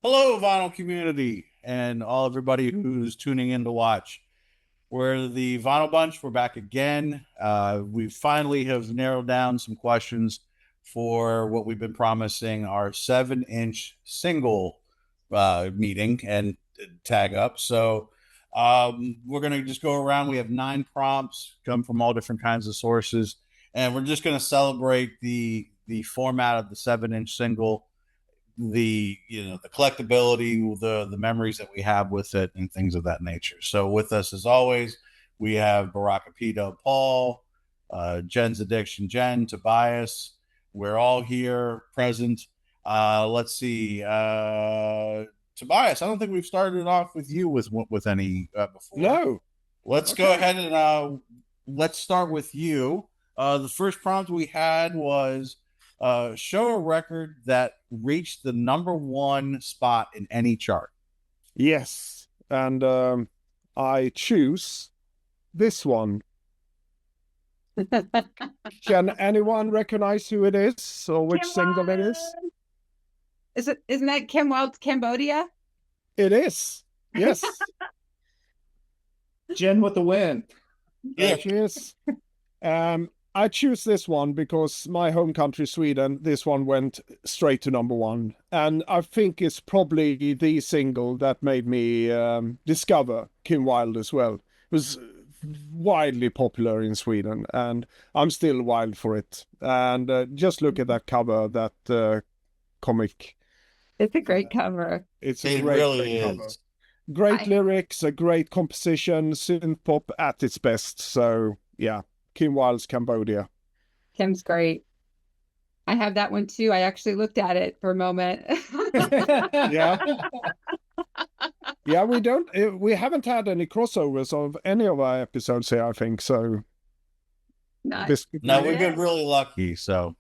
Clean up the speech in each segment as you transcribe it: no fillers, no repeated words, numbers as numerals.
Hello, vinyl community, and all everybody who's tuning in to watch. We're the Vinyl Bunch. We're back again. We finally have narrowed down some questions for what we've been promising our 7-inch single meeting and tag up. So we're going to just go around. We have 9 prompts, come from all different kinds of sources, and we're just going to celebrate the format of the 7-inch single, the collectability, the memories that we have with it, and things of that nature. So with us as always, we have Baraka Pita, Paul, Jen's Addiction, Jen, Tobias. We're all here present. Let's see, Tobias, I don't think we've started off with you with any before. No. Let's go ahead and let's start with you. The first prompt we had was show a record that reached the #1 spot in any chart. Yes, and I choose this one. Can anyone recognize who it is or which single it is? Isn't that Kim Wilde's Cambodia? It is. Yes. Jen with the win. Yeah, she is. I choose this one because my home country, Sweden, this one went straight to #1. And I think it's probably the single that made me discover Kim Wilde as well. It was widely popular in Sweden, and I'm still wild for it. And just look at that cover, that comic. It's a great cover. It Really is. cover. Great lyrics, a great composition, synth pop at its best. So, yeah. Kim Wilde's Cambodia. Kim's great. I have that one too. I actually looked at it for a moment. Yeah. Yeah, we haven't had any crossovers of any of our episodes here, I think. So Nice. No, we've been really lucky. So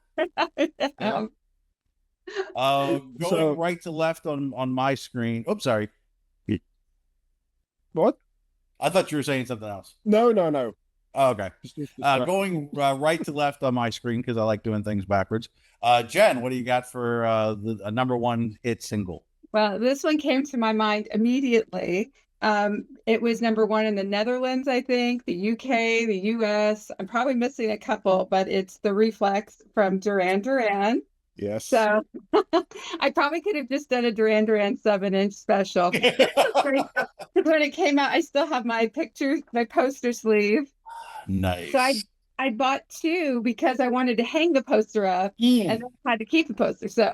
going right to left on my screen. Oops, sorry. What? I thought you were saying something else. No. Oh, okay. Going right to left on my screen because I like doing things backwards. Jen, what do you got for a #1 hit single? Well, this one came to my mind immediately. It was #1 in the Netherlands, I think, the UK, the US. I'm probably missing a couple, but it's The Reflex from Duran Duran. Yes. So I probably could have just done a Duran Duran 7-inch special. When it came out, I still have my poster sleeve. Nice. So I bought 2 because I wanted to hang the poster up and then I had to keep the poster. So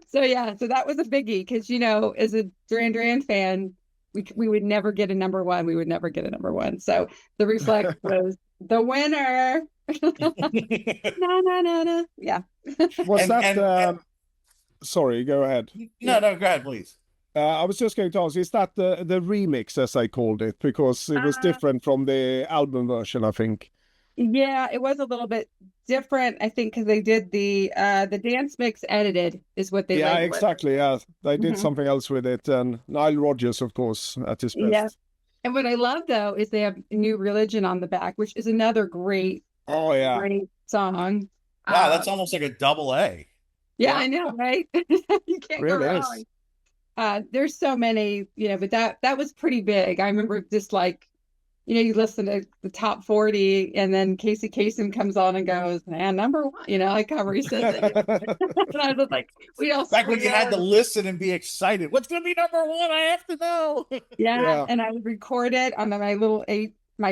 so that was a biggie because, as a Duran Duran fan, we would never get a #1. We would never get a #1. So The Reflex was the winner. No. Yeah. Was sorry, go ahead. No, go ahead, please. I was just going to ask, is that the remix, as I called it? Because it was different from the album version, I think. Yeah, it was a little bit different, I think, because they did the dance mix edited is what they labeled exactly. It. Yeah, they did something else with it, and Nile Rodgers, of course, at his best. Yeah, and what I love though is they have New Religion on the back, which is another great song. Wow, that's almost like a double A. Yeah, I know, right? You can't go wrong. There's so many, but that was pretty big. I remember just like, you listen to the top 40 and then Casey Kasem comes on and goes, man, #1, like how he says it. And I was like, we all back when you had to listen and be excited. What's going to be #1? I have to know. Yeah. And I would record it on my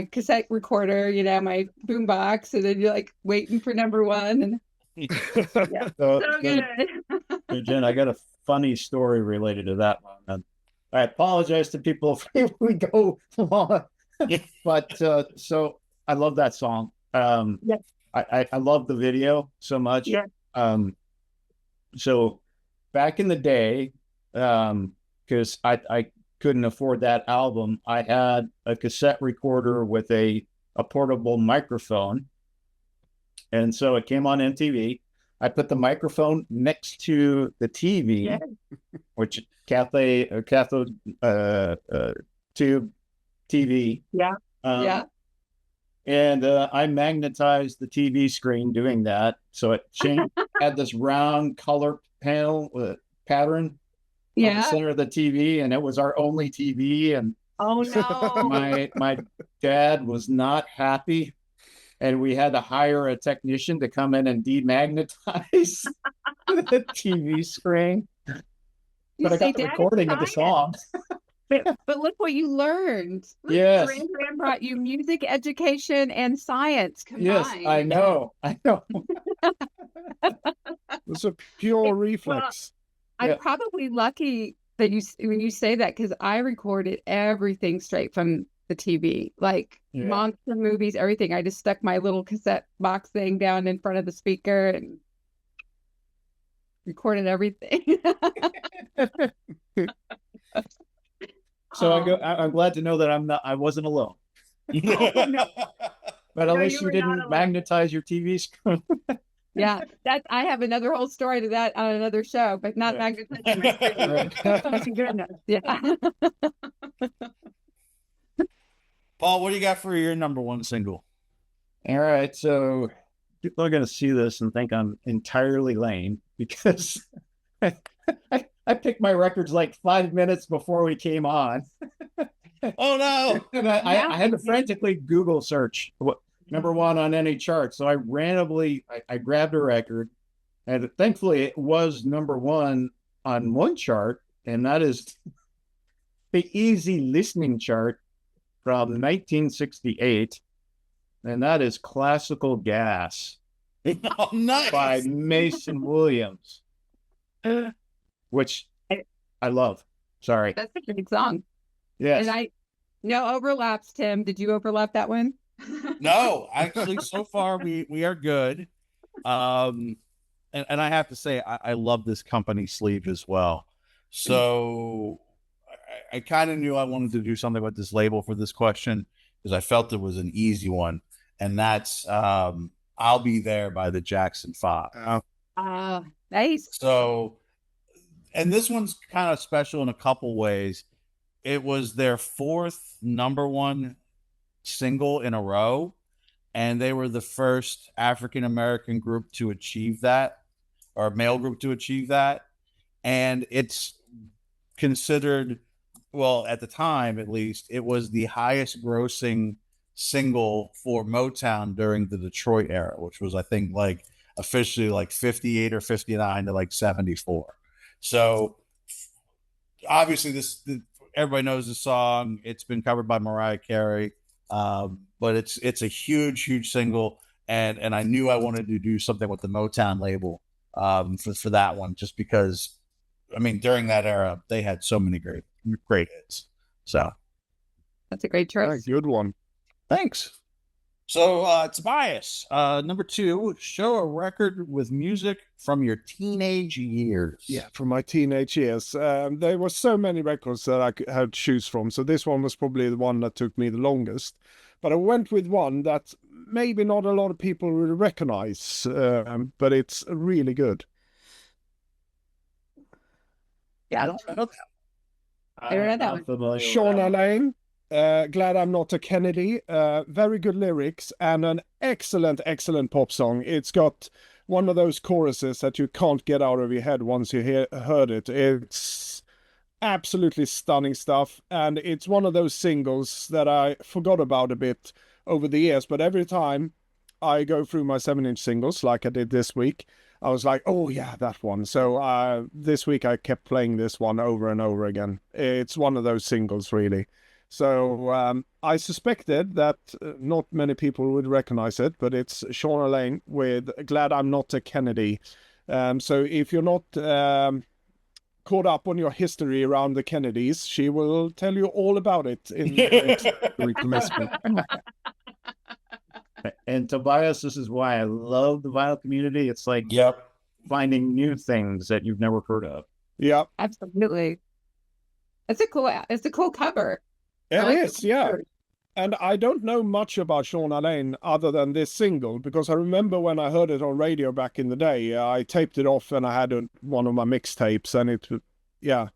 cassette recorder, my boombox. And then you're like waiting for #1. And yeah, so good. So Jen, I got a funny story related to that one. And I apologize to people if we go long. But so I love that song. Yeah. I love the video so much. Yeah. So back in the day, because I couldn't afford that album, I had a cassette recorder with a portable microphone. And so it came on MTV. I put the microphone next to the TV, Yeah. which cathode tube TV. Yeah. Yeah. And I magnetized the TV screen doing that. So it had this round color panel pattern on the Yeah. center of the TV, and it was our only TV. And Oh no. my dad was not happy, and we had to hire a technician to come in and demagnetize the TV screen. You But I say, got the "Dad, recording of the it's song. But look what you learned. Yes. Duran Duran brought you music education and science combined. Yes, I know. It's a pure Well, reflex. I'm Yeah. probably lucky that when you say that, because I recorded everything straight from the TV, like Yeah. monster movies, everything. I just stuck my little cassette box thing down in front of the speaker and recorded everything. So I'm glad to know that I wasn't alone. No. But at No, least you you were not didn't alone. magnetize your TV screen. Yeah, I have another whole story to that on another show, but not Yeah. magnetizing my screen. Right. Thank goodness. Yeah. Paul, what do you got for your number one single? All right, so people are going to see this and think I'm entirely lame because I picked my records like 5 minutes before we came on. Oh no! And I had to frantically Google search what number one on any chart. So I randomly I grabbed a record, and thankfully it was number one on one chart, and that is the Easy Listening chart from 1968, and that is Classical Gas Oh, nice. by Mason Williams, which I love. Sorry. That's a great song. Yes. And no overlaps, Tim. Did you overlap that one? No, actually, so far we are good. And I have to say, I love this company sleeve as well. So I kind of knew I wanted to do something with this label for this question because I felt it was an easy one, and that's "I'll Be There" by the Jackson 5. Nice. So, and this one's kind of special in a couple ways. It was their fourth number one single in a row, and they were the first African American group to achieve that, or male group to achieve that. And it's considered, well, at the time at least, it was the highest grossing single for Motown during the Detroit era, which was, I think, like officially like 58 or 59 to like 74. So obviously everybody knows the song. It's been covered by Mariah Carey, but it's a huge single, and I knew I wanted to do something with the Motown label for that one, just because, I mean, during that era they had so many great hits. So That's a great choice. Good one. thanks. So Tobias, number two, show a record with music from your teenage years. Yeah, from my teenage years. There were so many records that I had to choose from, so this one was probably the one that took me the longest. But I went with one that maybe not a lot of people will recognize, but it's really good. Yeah. I don't know that. I read that one. Familiar with Shauna that one. Lane, Glad I'm Not a Kennedy. Very good lyrics and an excellent pop song. It's got one of those choruses that you can't get out of your head once you heard it. It's absolutely stunning stuff, and it's one of those singles that I forgot about a bit over the years, but every time I go through my 7-inch singles like I did this week, I was like, oh yeah, that one. So this week I kept playing this one over and over again. It's one of those singles, really. So I suspected that not many people would recognize it, but it's Shauna Lane with Glad I'm Not a Kennedy. So if you're not caught up on your history around the Kennedys, she will tell you all about it in the next week. And Tobias, this is why I love the vinyl community. It's like Yep. finding new things that you've never heard of. Yeah, Absolutely. It's a cool cover. I it like is. the Yeah. cover. And I don't know much about Shauna Lane other than this single, because I remember when I heard it on radio back in the day, I taped it off and I had one of my mixtapes, and yeah.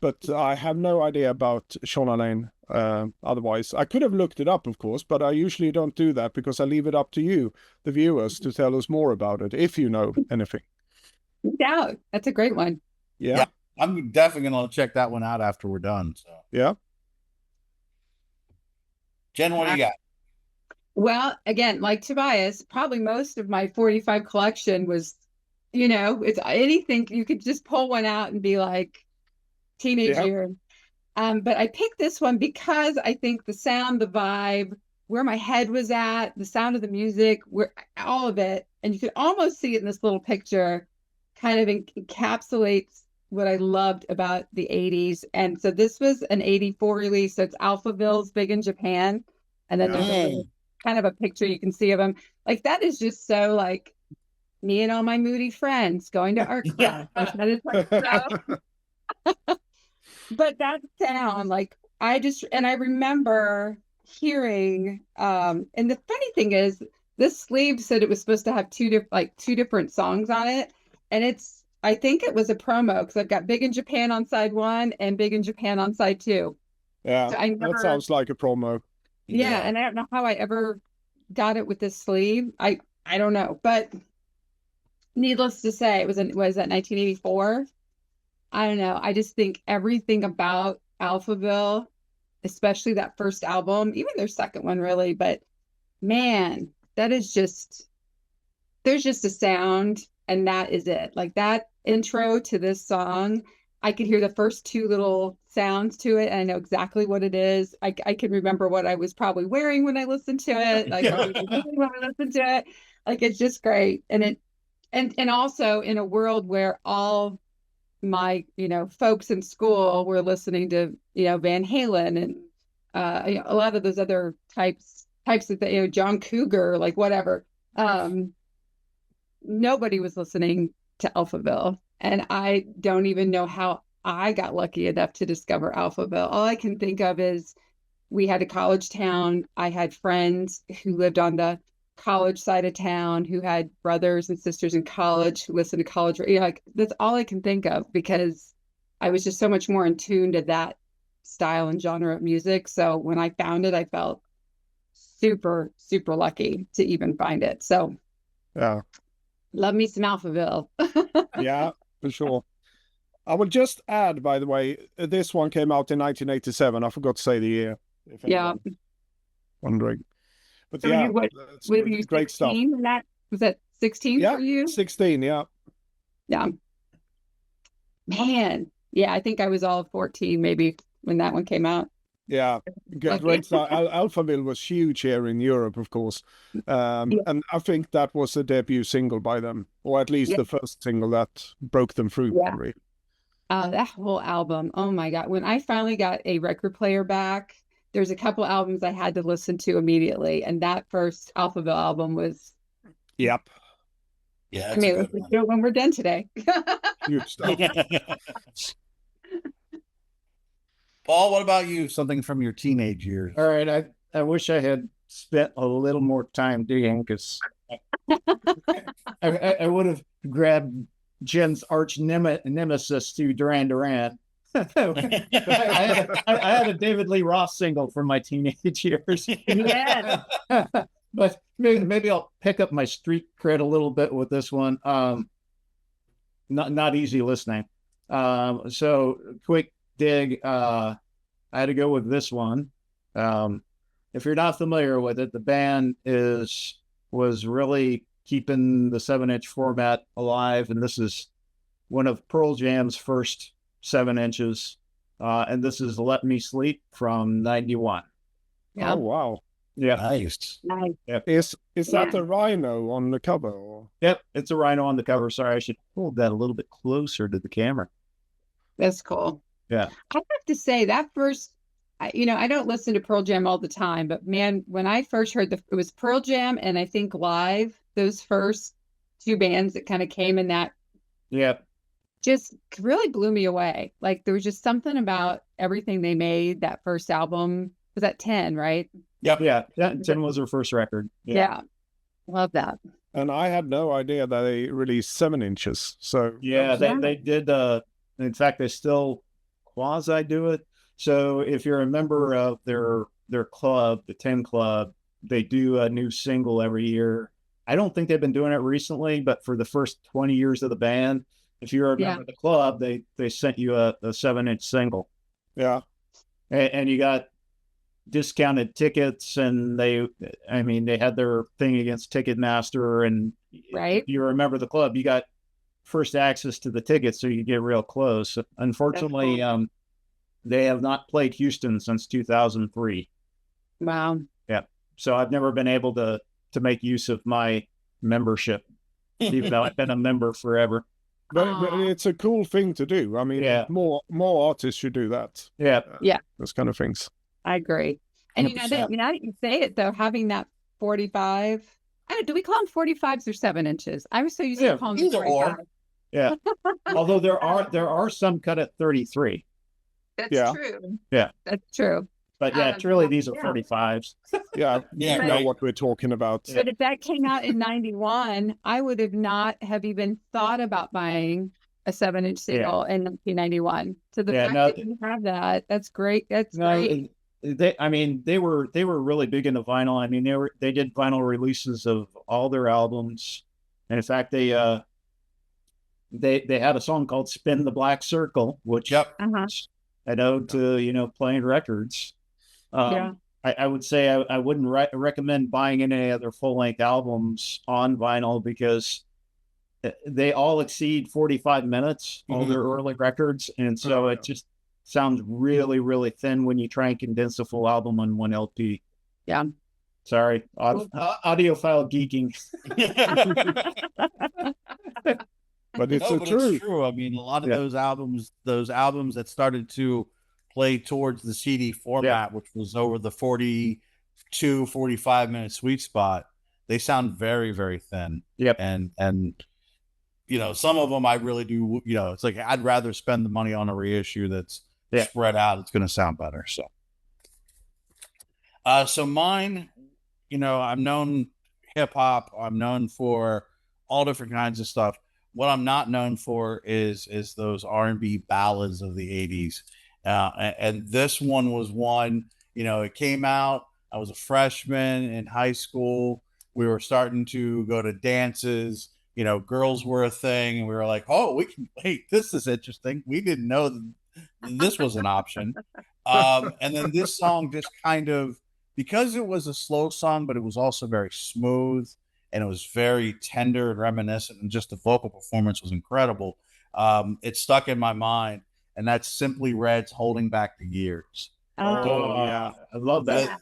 But I have no idea about Shauna Lane. Otherwise, I could have looked it up, of course, but I usually don't do that because I leave it up to you, the viewers, to tell us more about it if you know anything. No doubt. That's a great one. Yeah, Yeah. I'm definitely gonna check that one out after we're done. So, yeah. Jen, what do you got? Well, again, like Tobias, probably most of my 45 collection was, it's anything you could just pull one out and be like teenage Yeah. year. But I picked this one because I think the sound, the vibe, where my head was at, the sound of the music, all of it, and you could almost see it in this little picture, kind of encapsulates what I loved about the 80s. And so this was an 84 release, so it's Alphaville's Big in Japan. And then there's a little kind of a picture you can see of him. Like that is just so like me and all my moody friends going to art class. Like, that is like so. But that sound, like I remember hearing, and the funny thing is, this sleeve said it was supposed to have two different songs on it, and I think it was a promo because I've got Big in Japan on side 1 and Big in Japan on side 2. Yeah, So that sounds like a promo. Yeah, and I don't know how I ever got it with this sleeve. I don't know, but needless to say, was that 1984? I don't know. I just think everything about Alphaville, especially that first album, even their second one, really. But man, there's just a sound, and that is it. Like that intro to this song, I could hear the first 2 little sounds to it, and I know exactly what it is. I can remember what I was probably wearing when I listened to it, like what I was doing when I listened to it. Like it's just great, and also in a world where all my folks in school were listening to Van Halen and a lot of those other types of John Cougar, like whatever. Nobody was listening to Alphaville, and I don't even know how I got lucky enough to discover Alphaville. All I can think of is we had a college town. I had friends who lived on the college side of town who had brothers and sisters in college who listened to college. Like that's all I can think of because I was just so much more in tune to that style and genre of music. So when I found it, I felt super, super lucky to even find it. So Yeah, love me some Alphaville. yeah, for sure. I will just add, by the way, this one came out in 1987. I forgot to say the year. If Yeah. wondering. But So yeah, was you great stuff. 16 when that was that 16 Yeah, for you? 16, yeah. Yeah. Man. Yeah, I think I was all 14 maybe when that one came out. Yeah, great stuff. Alphaville was huge here in Europe, of course. And I think that was a debut single by them, or at least the first single that broke them through. Yeah. Really. That whole album. Oh my God. When I finally got a record player back, there's a couple albums I had to listen to immediately. And that first Alphaville album was. Yep. Yeah. I mean, let's do it when we're done today. Huge stuff. Paul, what about you? Something from your teenage years? All right. I wish I had spent a little more time digging because I would have grabbed Jen's arch nemesis to Duran Duran. I had a David Lee Roth single from my teenage years. Yeah. But maybe I'll pick up my street cred a little bit with this one. Not easy listening. So quick dig. I had to go with this one. If you're not familiar with it, the band was really keeping the 7-inch format alive, and this is one of Pearl Jam's first 7 inches. And this is "Let Me Sleep" from '91. Yeah. Oh wow. Yeah. Nice. Nice. Is that a rhino on the cover? Or? Yep, it's a rhino on the cover. Sorry, I should hold that a little bit closer to the camera. That's cool. Yeah. I have to say that first I don't listen to Pearl Jam all the time, but man, when I first heard it was Pearl Jam and I think Live, those first two bands that kind of came in that Yeah. just really blew me away. Like there was just something about everything they made. That first album was at 10, right? Yep. Yeah. 10 was their first record. Yeah. Love that. And I had no idea that they released 7 inches. So Yeah, they did. In fact, they still quasi do it. So if you're a member of their club, the 10 Club, they do a new single every year. I don't think they've been doing it recently, but for the first 20 years of the band, if you're a member of the club, they sent you a 7-inch single. yeah, And you got discounted tickets, and they had their thing against Ticketmaster, and Right. if you remember the club, you got first access to the tickets, so you get real close. Unfortunately, they have not played Houston since 2003. Wow. Yeah, so I've never been able to make use of my membership, even though I've been a member forever. but it's a cool thing to do. I mean, Yeah. more artists should do that. Yeah, Those kind of things. I agree. And 100%. now that you say it though, having that 45, do we call them 45s or 7 inches? I was so used to calling them either or. 45. yeah. Although there are some cut at 33, That's true. Yeah. That's true. but yeah, truly these are 45s. Yeah, Yeah, you know right. what we're talking about. But if that came out in 91, I would have not have even thought about buying a 7-inch single in 1991. So the fact that you have that, that's great. That's great. They were really big into vinyl. I mean, they did vinyl releases of all their albums, and in fact, they had a song called "Spin the Black Circle," which is an ode to playing records. I would say I wouldn't recommend buying any of their full-length albums on vinyl because they all exceed 45 minutes, all their early records, and so it just sounds really, really thin when you try and condense a full album on one LP. Yeah. Sorry, audiophile geeking. But it's No, the but truth. it's true. I mean, a lot of those albums that started to play towards the CD format, which was over the 42, 45-minute sweet spot, they sound very, very thin. Yep. And some of them I really do, it's like I'd rather spend the money on a reissue that's spread out. It's going to sound better. So mine, I'm known hip hop. I'm known for all different kinds of stuff. What I'm not known for is those R&B ballads of the 80s. And this one was one, it came out. I was a freshman in high school. We were starting to go to dances. Girls were a thing. And we were like, oh, this is interesting. We didn't know this was an option. And then this song just kind of, because it was a slow song, but it was also very smooth and it was very tender and reminiscent, and just the vocal performance was incredible. It stuck in my mind, and that's Simply Red's Holding Back the Years. Oh, yeah. I love that.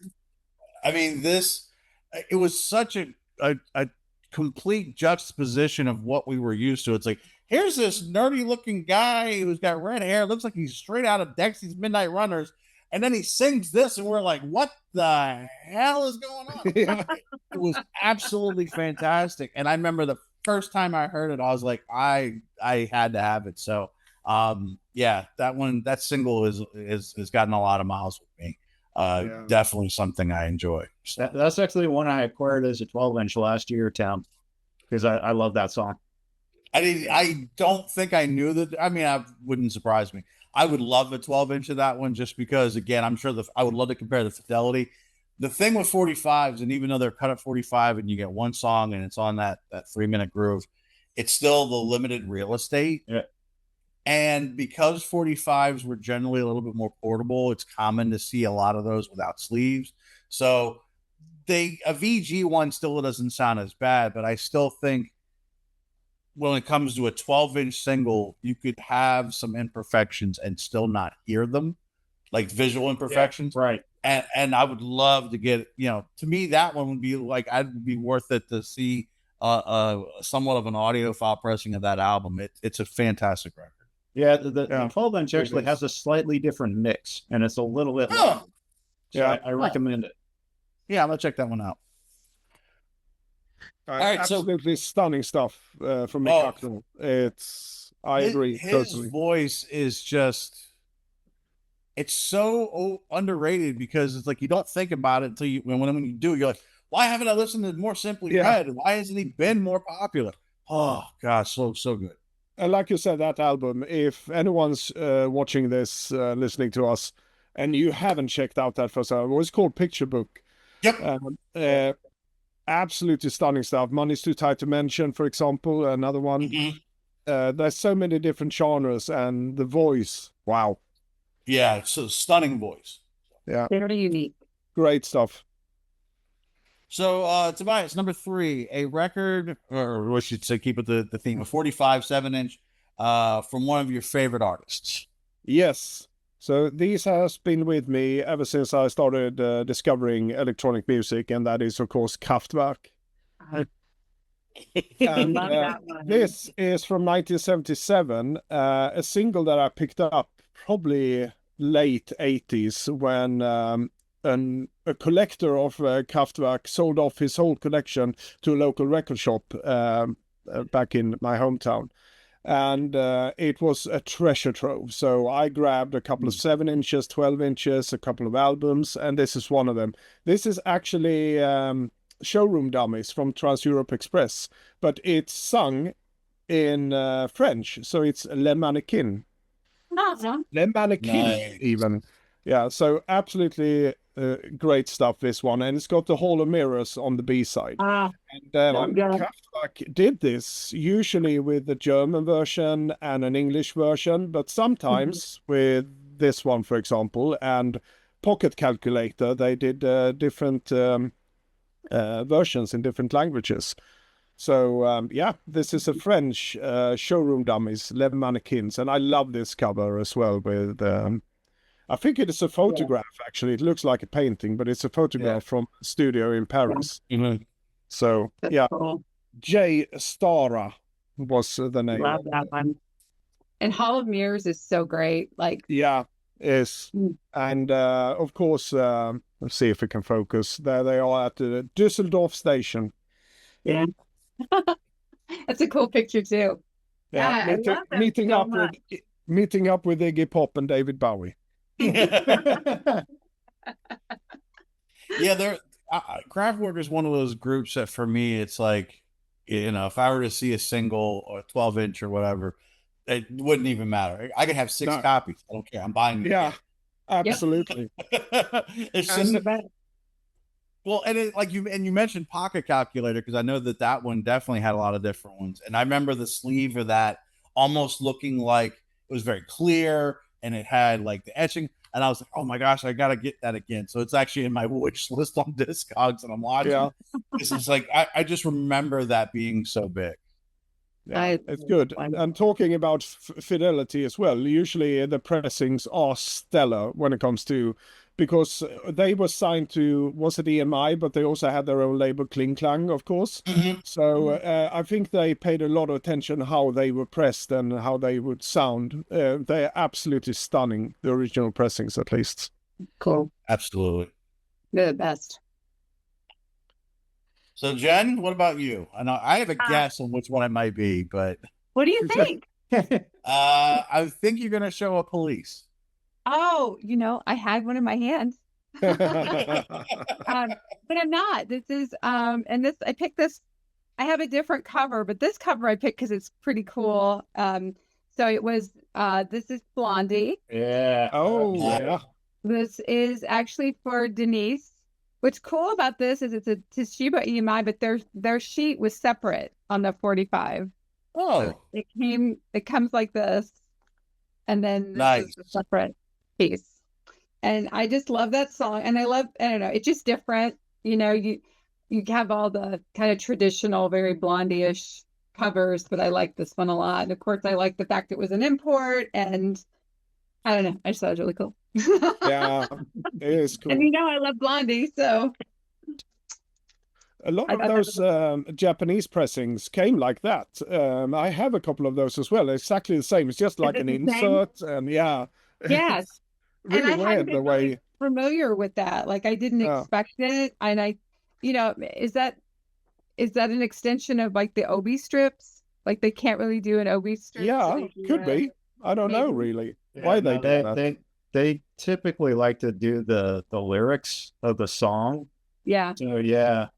I mean, it was such a complete juxtaposition of what we were used to. It's like, here's this nerdy looking guy who's got red hair, looks like he's straight out of Dexy's Midnight Runners, and then he sings this, and we're like, what the hell is going on? It was absolutely fantastic. And I remember the first time I heard it, I was like, I had to have it. So that single has gotten a lot of miles with me. Definitely something I enjoy. So. That's actually one I acquired as a 12-inch last year, Tom, because I love that song. I don't think I knew that. I mean, it wouldn't surprise me. I would love a 12-inch of that one just because, again, I'm sure I would love to compare the fidelity. The thing with 45s, and even though they're cut at 45 and you get one song and it's on that 3-minute groove, it's still the limited real estate. Yeah. And because 45s were generally a little bit more portable, it's common to see a lot of those without sleeves. So a VG one still doesn't sound as bad, but I still think when it comes to a 12-inch single, you could have some imperfections and still not hear them, like visual imperfections. Yeah, right. And I would love to get, to me, that one would be like, I'd be worth it to see somewhat of an audiophile pressing of that album. It's a fantastic record. Yeah, the Yeah. 12-inch actually has a slightly different mix, and it's a little bit Oh. longer. So Yeah. I recommend it. Yeah, I'm gonna check that one out. right, so- Absolutely stunning stuff from Oh. Mikako. I agree His totally. voice is just, it's so underrated because it's like you don't think about it until when you do, you're like, why haven't I listened to More Simply Yeah. Red? Why hasn't he been more popular? Oh gosh, so good. And like you said, that album, if anyone's watching this, listening to us, and you haven't checked out that first album, it's called Picture Book. Yep. Absolutely stunning stuff. Money's Too Tight to Mention, for example, another one. There's so many different genres, and the voice, wow. Yeah, it's a stunning voice. Yeah, Very unique. great stuff. So Tobias, number 3, a record, or we should say keep it the theme, a 45 7-inch from one of your favorite artists. Yes. So these has been with me ever since I started discovering electronic music, and that is, of course, Kraftwerk. And Love that one. this is from 1977, a single that I picked up probably late 80s when a collector of Kraftwerk sold off his whole collection to a local record shop back in my hometown. And it was a treasure trove. So I grabbed a couple of 7 inches, 12 inches, a couple of albums, and this is one of them. This is actually Showroom Dummies from Trans-Europe Express, but it's sung in French. So it's Le Mannequin. Awesome. Le Mannequin, Nice. even. Yeah, so absolutely great stuff, this one. And it's got the Hall of Mirrors on the B-side. Ah, And so good. Kraftwerk did this usually with the German version and an English version, but sometimes with this one, for example, and Pocket Calculator, they did different versions in different languages. So yeah, this is a French Showroom Dummies, Le Mannequins, and I love this cover as well. With I think it is a photograph. Actually, it looks like a painting, but it's a photograph from a studio in Paris. So That's yeah, cool. J. Stara was the name. Love that one. And Hall of Mirrors is so great. Like, Yeah, is. Mm. And of course, let's see if we can focus. There they are at the Düsseldorf station. yeah. That's a cool picture too. Yeah, I love that meeting so up much. with meeting up with Iggy Pop and David Bowie. Yeah, they're Kraftwerk is one of those groups that for me it's like, if I were to see a single or 12-inch or whatever, it wouldn't even matter. I could have 6 No. copies. I don't care. I'm buying it. Yeah, absolutely. It's just well, and you mentioned Pocket Calculator because I know that one definitely had a lot of different ones. And I remember the sleeve of that almost looking like it was very clear and it had like the etching. And I was like, oh my gosh, I got to get that again. So it's actually in my wish list on Discogs and I'm watching. Yeah. This is like, I just remember that being so big. Yeah, it's good. And talking about fidelity as well, usually the pressings are stellar when it comes to, because they were signed to, was it EMI, but they also had their own label, Kling Klang, of course. So I think they paid a lot of attention how they were pressed and how they would sound. They're absolutely stunning, the original pressings at least. Cool. Absolutely. They're the best. So Jen, what about you? I know I have a guess on which one it might be, but What do you think? I think you're gonna show a Police. Oh, I had one in my hand. But I'm not. This is and I picked this. I have a different cover, but this cover I picked because it's pretty cool. So it was this is Blondie. Yeah. Oh, yeah. This is actually for Denise. What's cool about this is it's a Toshiba EMI, but their sheet was separate on the 45. Oh, It comes like this, and then this Nice. is a separate piece. And I just love that song, and I don't know, it's just different. You have all the kind of traditional, very Blondie-ish covers, but I like this one a lot. And of course, I like the fact it was an import, and I don't know, I just thought it was really cool. Yeah, it is cool. And I love Blondie, so A lot I of thought that those Japanese pressings came like that. I have a couple of those as well. Exactly the same. It's just like it an the same? insert, and yeah, Yes. it's And really I hadn't weird the been really way. familiar with that. Like I didn't expect it. And is that an extension of like the OB strips? Like they can't really do an OB strip, so Yeah, they do could be. I don't know maybe. really Yeah, why no, they did that. they typically like to do the lyrics of the song. Yeah, So yeah,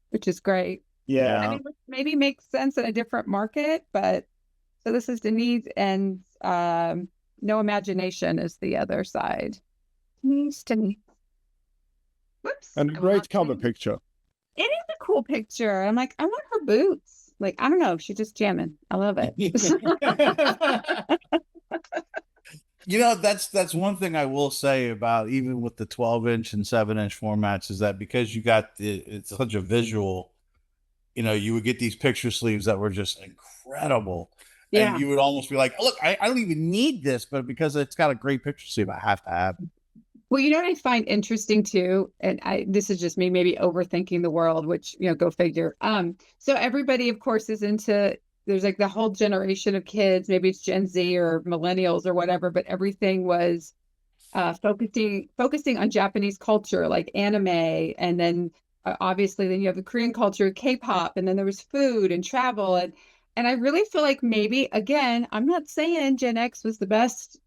which is great. I yeah. mean, which maybe makes sense in a different market, but so this is Denise and no imagination is the other side. Denise. Whoops. And a I will great not cover change. picture. It is a cool picture. I'm like, I want her boots. Like, I don't know. She's just jamming. I love it. You know, that's one thing I will say about even with the 12-inch and 7-inch formats is that because you got it's such a visual, you know, you would get these picture sleeves that were just incredible. And Yeah. you would almost be like, look, I don't even need this, but because it's got a great picture sleeve, I have to have it. Well, you know what I find interesting too, and this is just me maybe overthinking the world, which, go figure. So everybody, of course, is into there's like the whole generation of kids, maybe it's Gen Z or millennials or whatever, but everything was focusing on Japanese culture, like anime, and then obviously then you have the Korean culture, K-pop, and then there was food and travel, and I really feel like maybe again, I'm not saying Gen X was the best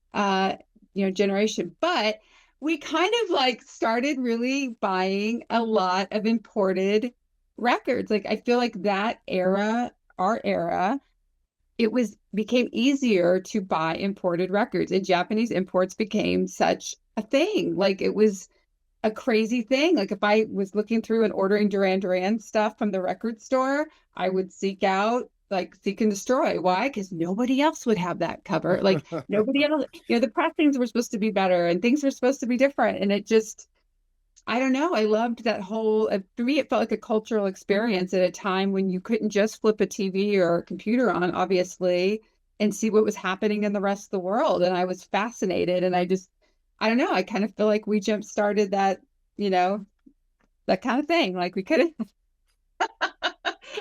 generation, but we kind of like started really buying a lot of imported records. Like I feel like that era, our era, became easier to buy imported records, and Japanese imports became such a thing. Like it was a crazy thing. Like if I was looking through and ordering Duran Duran stuff from the record store, I would seek and destroy. Why? Because nobody else would have that cover. Like nobody else, the pressings were supposed to be better and things were supposed to be different. And it just, I don't know. I loved that whole, for me, it felt like a cultural experience at a time when you couldn't just flip a TV or a computer on, obviously, and see what was happening in the rest of the world. And I was fascinated. And I don't know. I kind of feel like we jump started that, that kind of thing. Like we could have,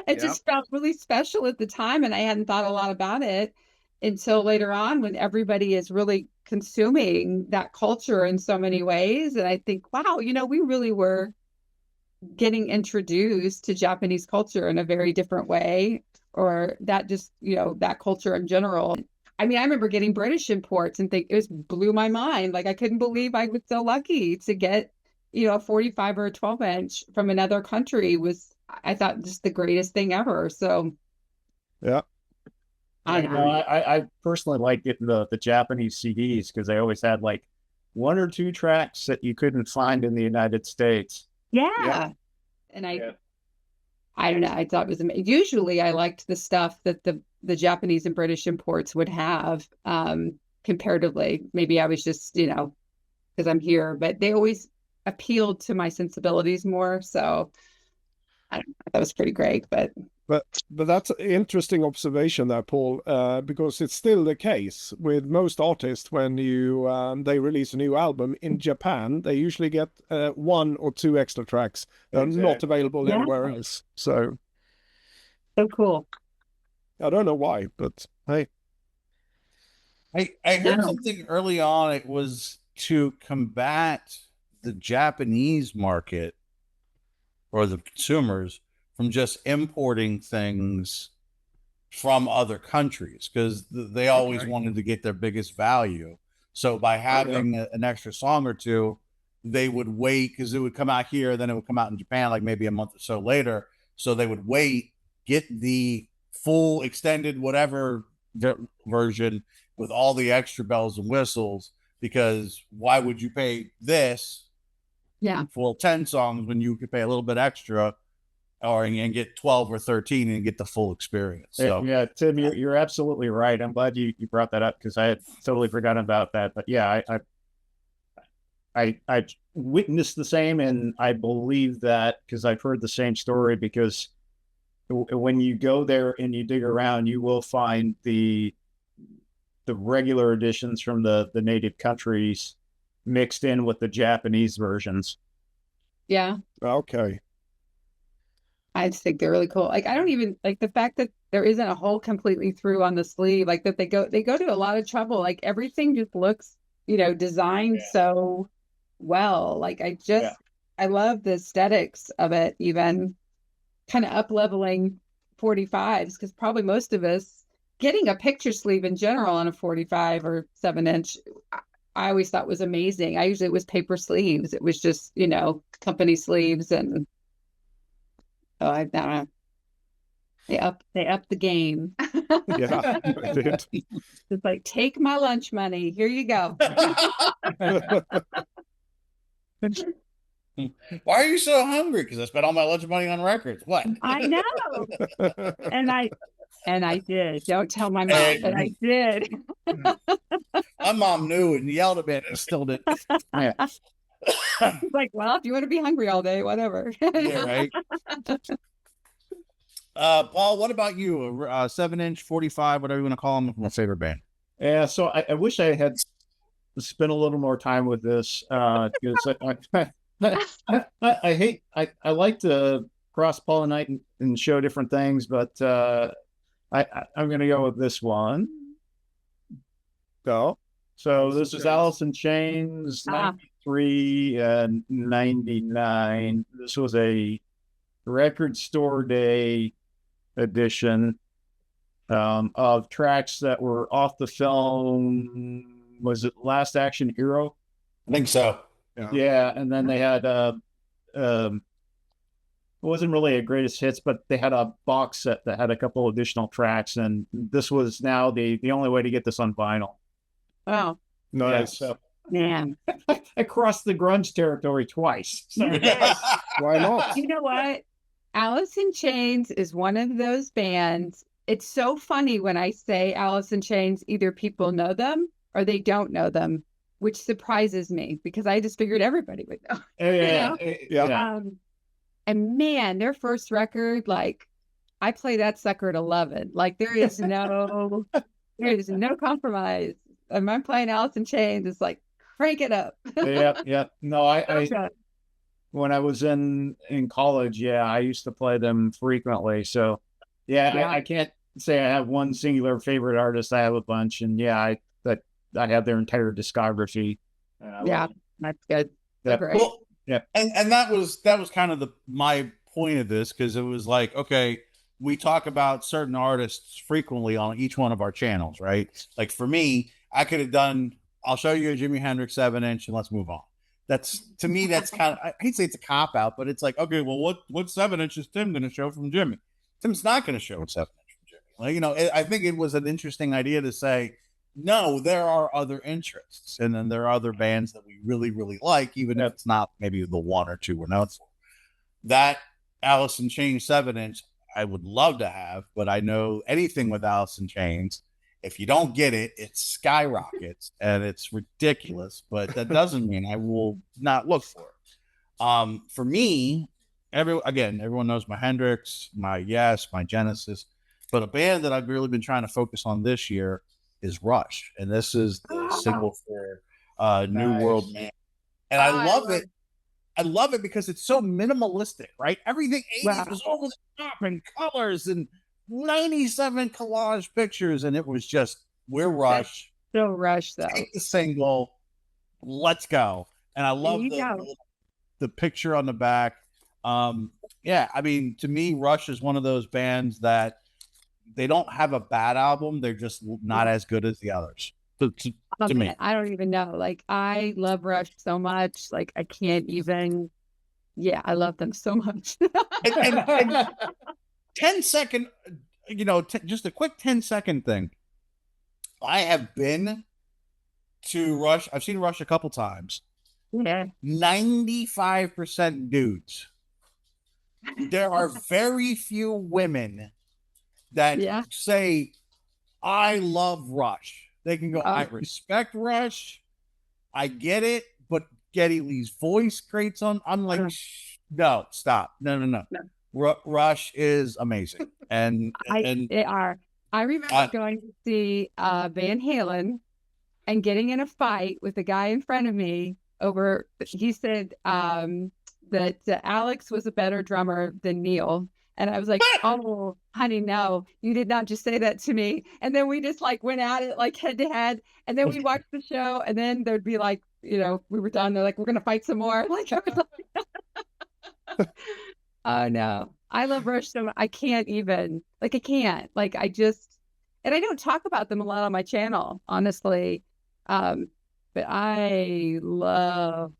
it just felt really special at the time. And I hadn't thought a lot about it until later on when everybody is really consuming that culture in so many ways. And I think, wow, we really were getting introduced to Japanese culture in a very different way, or that just, that culture in general. I mean, I remember getting British imports and think it just blew my mind. Like I couldn't believe I was so lucky to get, a 45 or a 12-inch from another country was, I thought, just the greatest thing ever. So yeah. I personally like getting the Japanese CDs because they always had like one or two tracks that you couldn't find in the United States. Yeah. And I don't know. I thought it was amazing. Usually I liked the stuff that the Japanese and British imports would have comparatively. Maybe I was just, because I'm here, but they always appealed to my sensibilities more. So I don't know, that was pretty great. But that's an interesting observation there, Paul, because it's still the case with most artists when they release a new album in Japan, they usually get one or two extra tracks that are not available anywhere else. So cool. I don't know why, but hey. I heard something early on. It was to combat the Japanese market or the consumers from just importing things from other countries because they always wanted to get their biggest value. So by having an extra song or two, they would wait because it would come out here, then it would come out in Japan like maybe a month or so later. So they would wait, get the full extended whatever version with all the extra bells and whistles, because why would you pay this for 10 songs when you could pay a little bit extra and get 12 or 13 and get the full experience? So yeah, Tim, you're absolutely right. I'm glad you brought that up because I had totally forgotten about that. But yeah, I witnessed the same, and I believe that because I've heard the same story. Because when you go there and you dig around, you will find the regular editions from the native countries mixed in with the Japanese versions. Yeah. Okay. I just think they're really cool. Like I don't even like the fact that there isn't a hole completely through on the sleeve, like that they go to a lot of trouble. Like everything just looks, designed so well. Like Yeah. I love the aesthetics of it, even kind of up leveling 45s, because probably most of us getting a picture sleeve in general on a 45 or 7-inch, I always thought was amazing. I usually it was paper sleeves. It was just, company sleeves and oh, I don't know. They up the game. Yeah, I did. It's like, take my lunch money. Here you go. Why are you so hungry? Because I spent all my lunch money on records. What? I know. And I did. Don't tell my mom, but I did. My mom knew and yelled at me and still did. Yeah. It's like, well, if you want to be hungry all day, whatever. Yeah, right. Paul, what about you? A 7-inch, 45, whatever you want to call them, my favorite band. Yeah, so I wish I had spent a little more time with this because I like to cross pollinate and show different things, but I'm going to go with this one. So, So this is Alice in Chains, 93 and 99. This was a record store day edition of tracks that were off the film. Was it Last Action Hero? I think so. Yeah, and then they had it wasn't really a greatest hits, but they had a box set that had a couple additional tracks, and this was now the only way to get this on vinyl. Wow. nice. Yeah, so Man. I crossed the grunge territory twice. So. Why not? You know what? Alice in Chains is one of those bands. It's so funny when I say Alice in Chains, either people know them or they don't know them, which surprises me because I just figured everybody would know. Yeah, Yeah. And man, their first record, like I play that sucker at 11. Like there is no compromise. And I'm playing Alice in Chains. It's like crank it up. yeah. No, I when I was in college, I used to play them frequently. So Yeah. I can't say I have one singular favorite artist. I have a bunch, and I have their entire discography. Yeah, that's good. Yeah. Great. Well, Yeah. And that was kind of my point of this, because it was like, okay, we talk about certain artists frequently on each one of our channels, right? Like for me, I could have done, I'll show you a Jimi Hendrix 7-inch and let's move on. That's, to me, that's kind of, I hate to say it's a cop out, but it's like, okay, well, what 7-inch is Tim going to show from Jimmy? Tim's not going to show 7-inch from Jimmy. Like, I think it was an interesting idea to say, no, there are other interests, and then there are other bands that we really, really like, even if it's not maybe the one or two we're known for. That Alice in Chains 7-inch, I would love to have, but I know anything with Alice in Chains, if you don't get it, it skyrockets and it's ridiculous. But that doesn't mean I will not look for it. For me, everyone knows my Hendrix, my Yes, my Genesis, but a band that I've really been trying to focus on this year is Rush, and this is the single for New World Man, and I love it. I love it because it's so minimalistic, right? Everything 80s was over the top and colors and 97 collage pictures, and it was just, we're Rush. So Rush, though. Take the single, let's go. And I love the picture on the back. Yeah, I mean, to me, Rush is one of those bands that they don't have a bad album. They're just not as good as the others. To me, I don't even know. Like, I love Rush so much. Like, I can't even. Yeah, I love them so much. and 10-second, just a quick 10-second thing. I have been to Rush. I've seen Rush a couple times. Yeah. 95% dudes. There are very few women that say, I love Rush. They can go, I respect Rush. I get it, but Geddy Lee's voice grates on. I'm like, no, stop. No. Rush is amazing. And they are. I remember going to see Van Halen and getting in a fight with the guy in front of me over, he said that Alex was a better drummer than Neil. And I was like, oh, honey, no, you did not just say that to me. And then we just like went at it like head to head. And then we watched the show, and then there'd be like, we were done. They're like, we're gonna fight some more. Like I was like, oh no. I love Rush so much. I can't even like I can't. Like I just and I don't talk about them a lot on my channel, honestly. But I love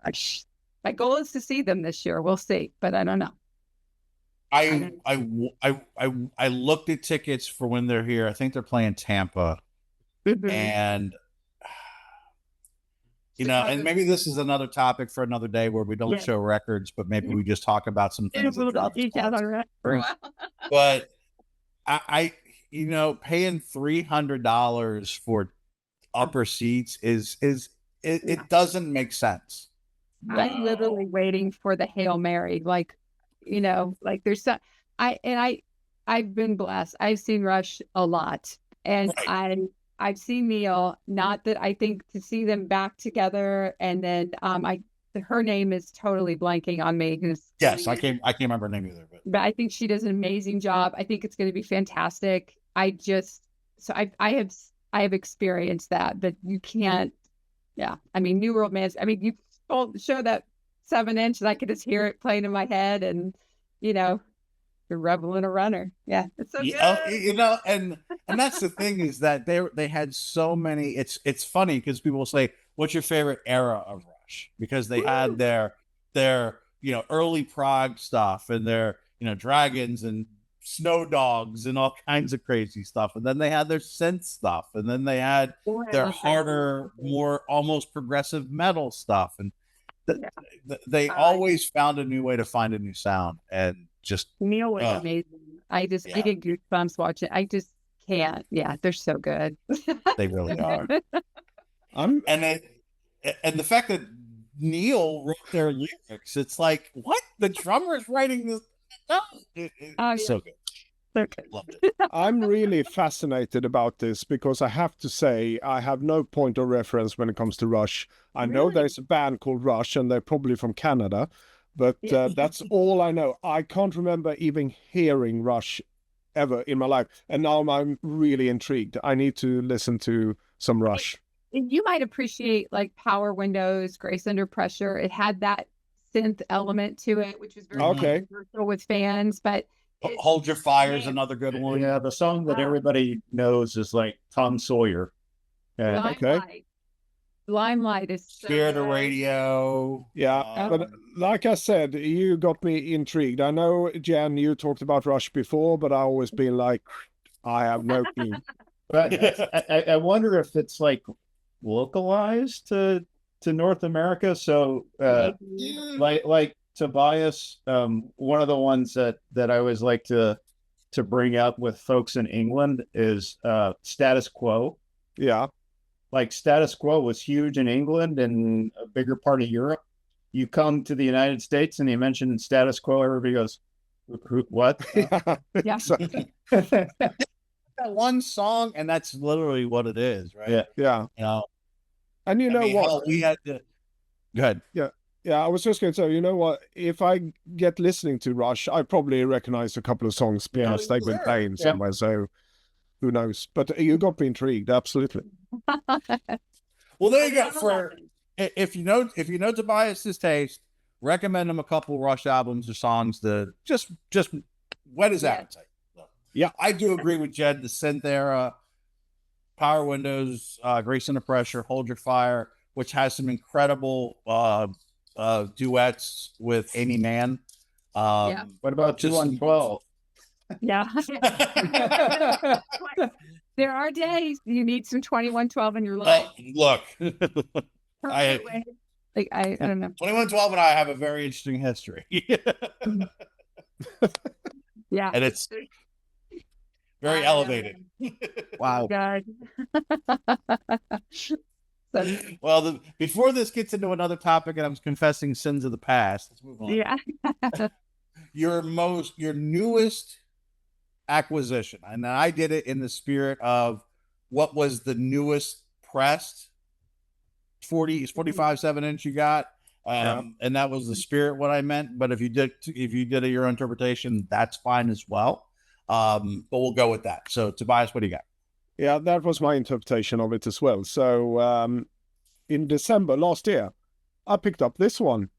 Rush. My goal is to see them this year. We'll see, but I don't know. I looked at tickets for when they're here. I think they're playing Tampa, and and maybe this is another topic for another day where we don't show records, but maybe we just talk about some things. But I paying $300 for upper seats it doesn't make sense. I'm literally waiting for the Hail Mary, like there's some I've been blessed. I've seen Rush a lot, and I've seen Neil. Not that I think to see them back together, and then her name is totally blanking on me. I can't remember her name either, but I think she does an amazing job. I think it's going to be fantastic. I have experienced that you can't. Yeah, I mean, New World Man. I mean, you show that 7-inch, and I could just hear it playing in my head, and you're reveling a runner. Yeah, it's so good. And that's the thing is that they had so many. It's funny because people will say, "What's your favorite era of Rush?" Because they had their early prog stuff and their Dragons and Snow Dogs and all kinds of crazy stuff, and then they had their synth stuff, and then they had their harder, more almost progressive metal stuff, and they always found a new way to find a new sound. And just Neil was amazing. I get goosebumps watching. I just can't. Yeah, they're so good. They really are. And the fact that Neil wrote their lyrics, it's like, what? The drummer's writing this. So good. Loved it. I'm really fascinated about this because I have to say I have no point of reference when it comes to Rush. I know there's a band called Rush, and they're probably from Canada, but that's all I know. I can't remember even hearing Rush ever in my life, and now I'm really intrigued. I need to listen to some Rush. You might appreciate like Power Windows, Grace Under Pressure. It had that synth element to it, which was very controversial with fans, but Hold Your Fire is another good one. Yeah, the song that everybody knows is like Tom Sawyer. Limelight is Spirit of Radio. Yeah, but like I said, you got me intrigued. I know, Jen, you talked about Rush before, but I always been like, I have no clue. But I wonder if it's like localized to North America. So like Tobias, one of the ones that I always like to bring up with folks in England is Status Quo. Yeah. Like Status Quo was huge in England and a bigger part of Europe. You come to the United States and you mention Status Quo, everybody goes, what? Yeah. One song, and that's literally what it is, right? Yeah. And what? We had to... Go ahead. Yeah, I was just going to say, you know what? If I get listening to Rush, I probably recognize a couple of songs because they've been playing somewhere. So who knows? But you got me intrigued, absolutely. Well, there you go. For if you know Tobias's taste, recommend him a couple Rush albums or songs to just whet his appetite. Yeah, I do agree with Jed. The synth era, Power Windows, Grace Under Pressure, Hold Your Fire, which has some incredible duets with Amy Mann. What about 212? Yeah. There are days you need some 2112 in your life. Look, I don't know. 2112 and I have a very interesting history. Yeah, and it's very elevated. Wow. God. Well, before this gets into another topic, and I'm confessing sins of the past, let's move on. Yeah. Your newest acquisition, and I did it in the spirit of what was the newest pressed 45 7-inch you got, And that was the spirit what I meant. But if you did your interpretation, that's fine as well. But we'll go with that. So Tobias, what do you got? Yeah, that was my interpretation of it as well. So in December last year, I picked up this one.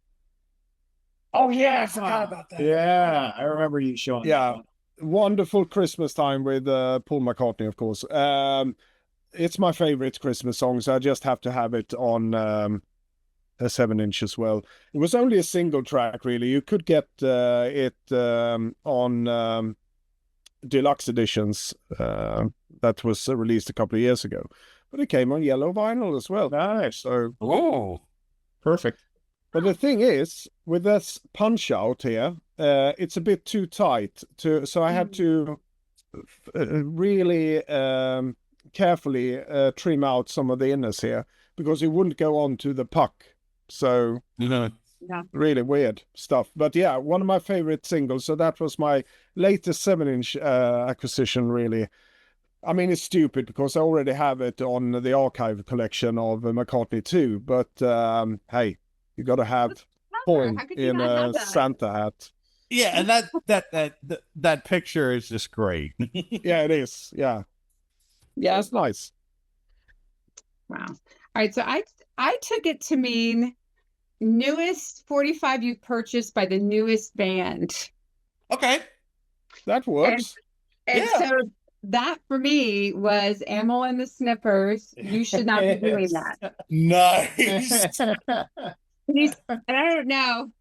Oh yeah, I forgot about that. Yeah, I remember you showing. Yeah, wonderful Christmas time with Paul McCartney, of course. It's my favorite Christmas song, so I just have to have it on a 7-inch as well. It was only a single track, really. You could get it on deluxe editions that was released a couple of years ago, but it came on yellow vinyl as well. Nice. So, Oh, Perfect. but the thing is, with this punch out here, it's a bit too tight so I had to really carefully trim out some of the inners here because it wouldn't go on to the puck. So really weird stuff. But yeah, one of my favorite singles. So that was my latest 7-inch acquisition, really. I mean, it's stupid because I already have it on the archive collection of McCartney 2. But hey, you got to have Paul in a Santa hat. yeah, and that picture is just great. Yeah, it is. Yeah, it's nice. Wow. All right, so I took it to mean newest 45 you purchased by the newest band. Okay. That works. And so that for me was Amyl and the Sniffers. You should not be doing that. Nice. And I don't know,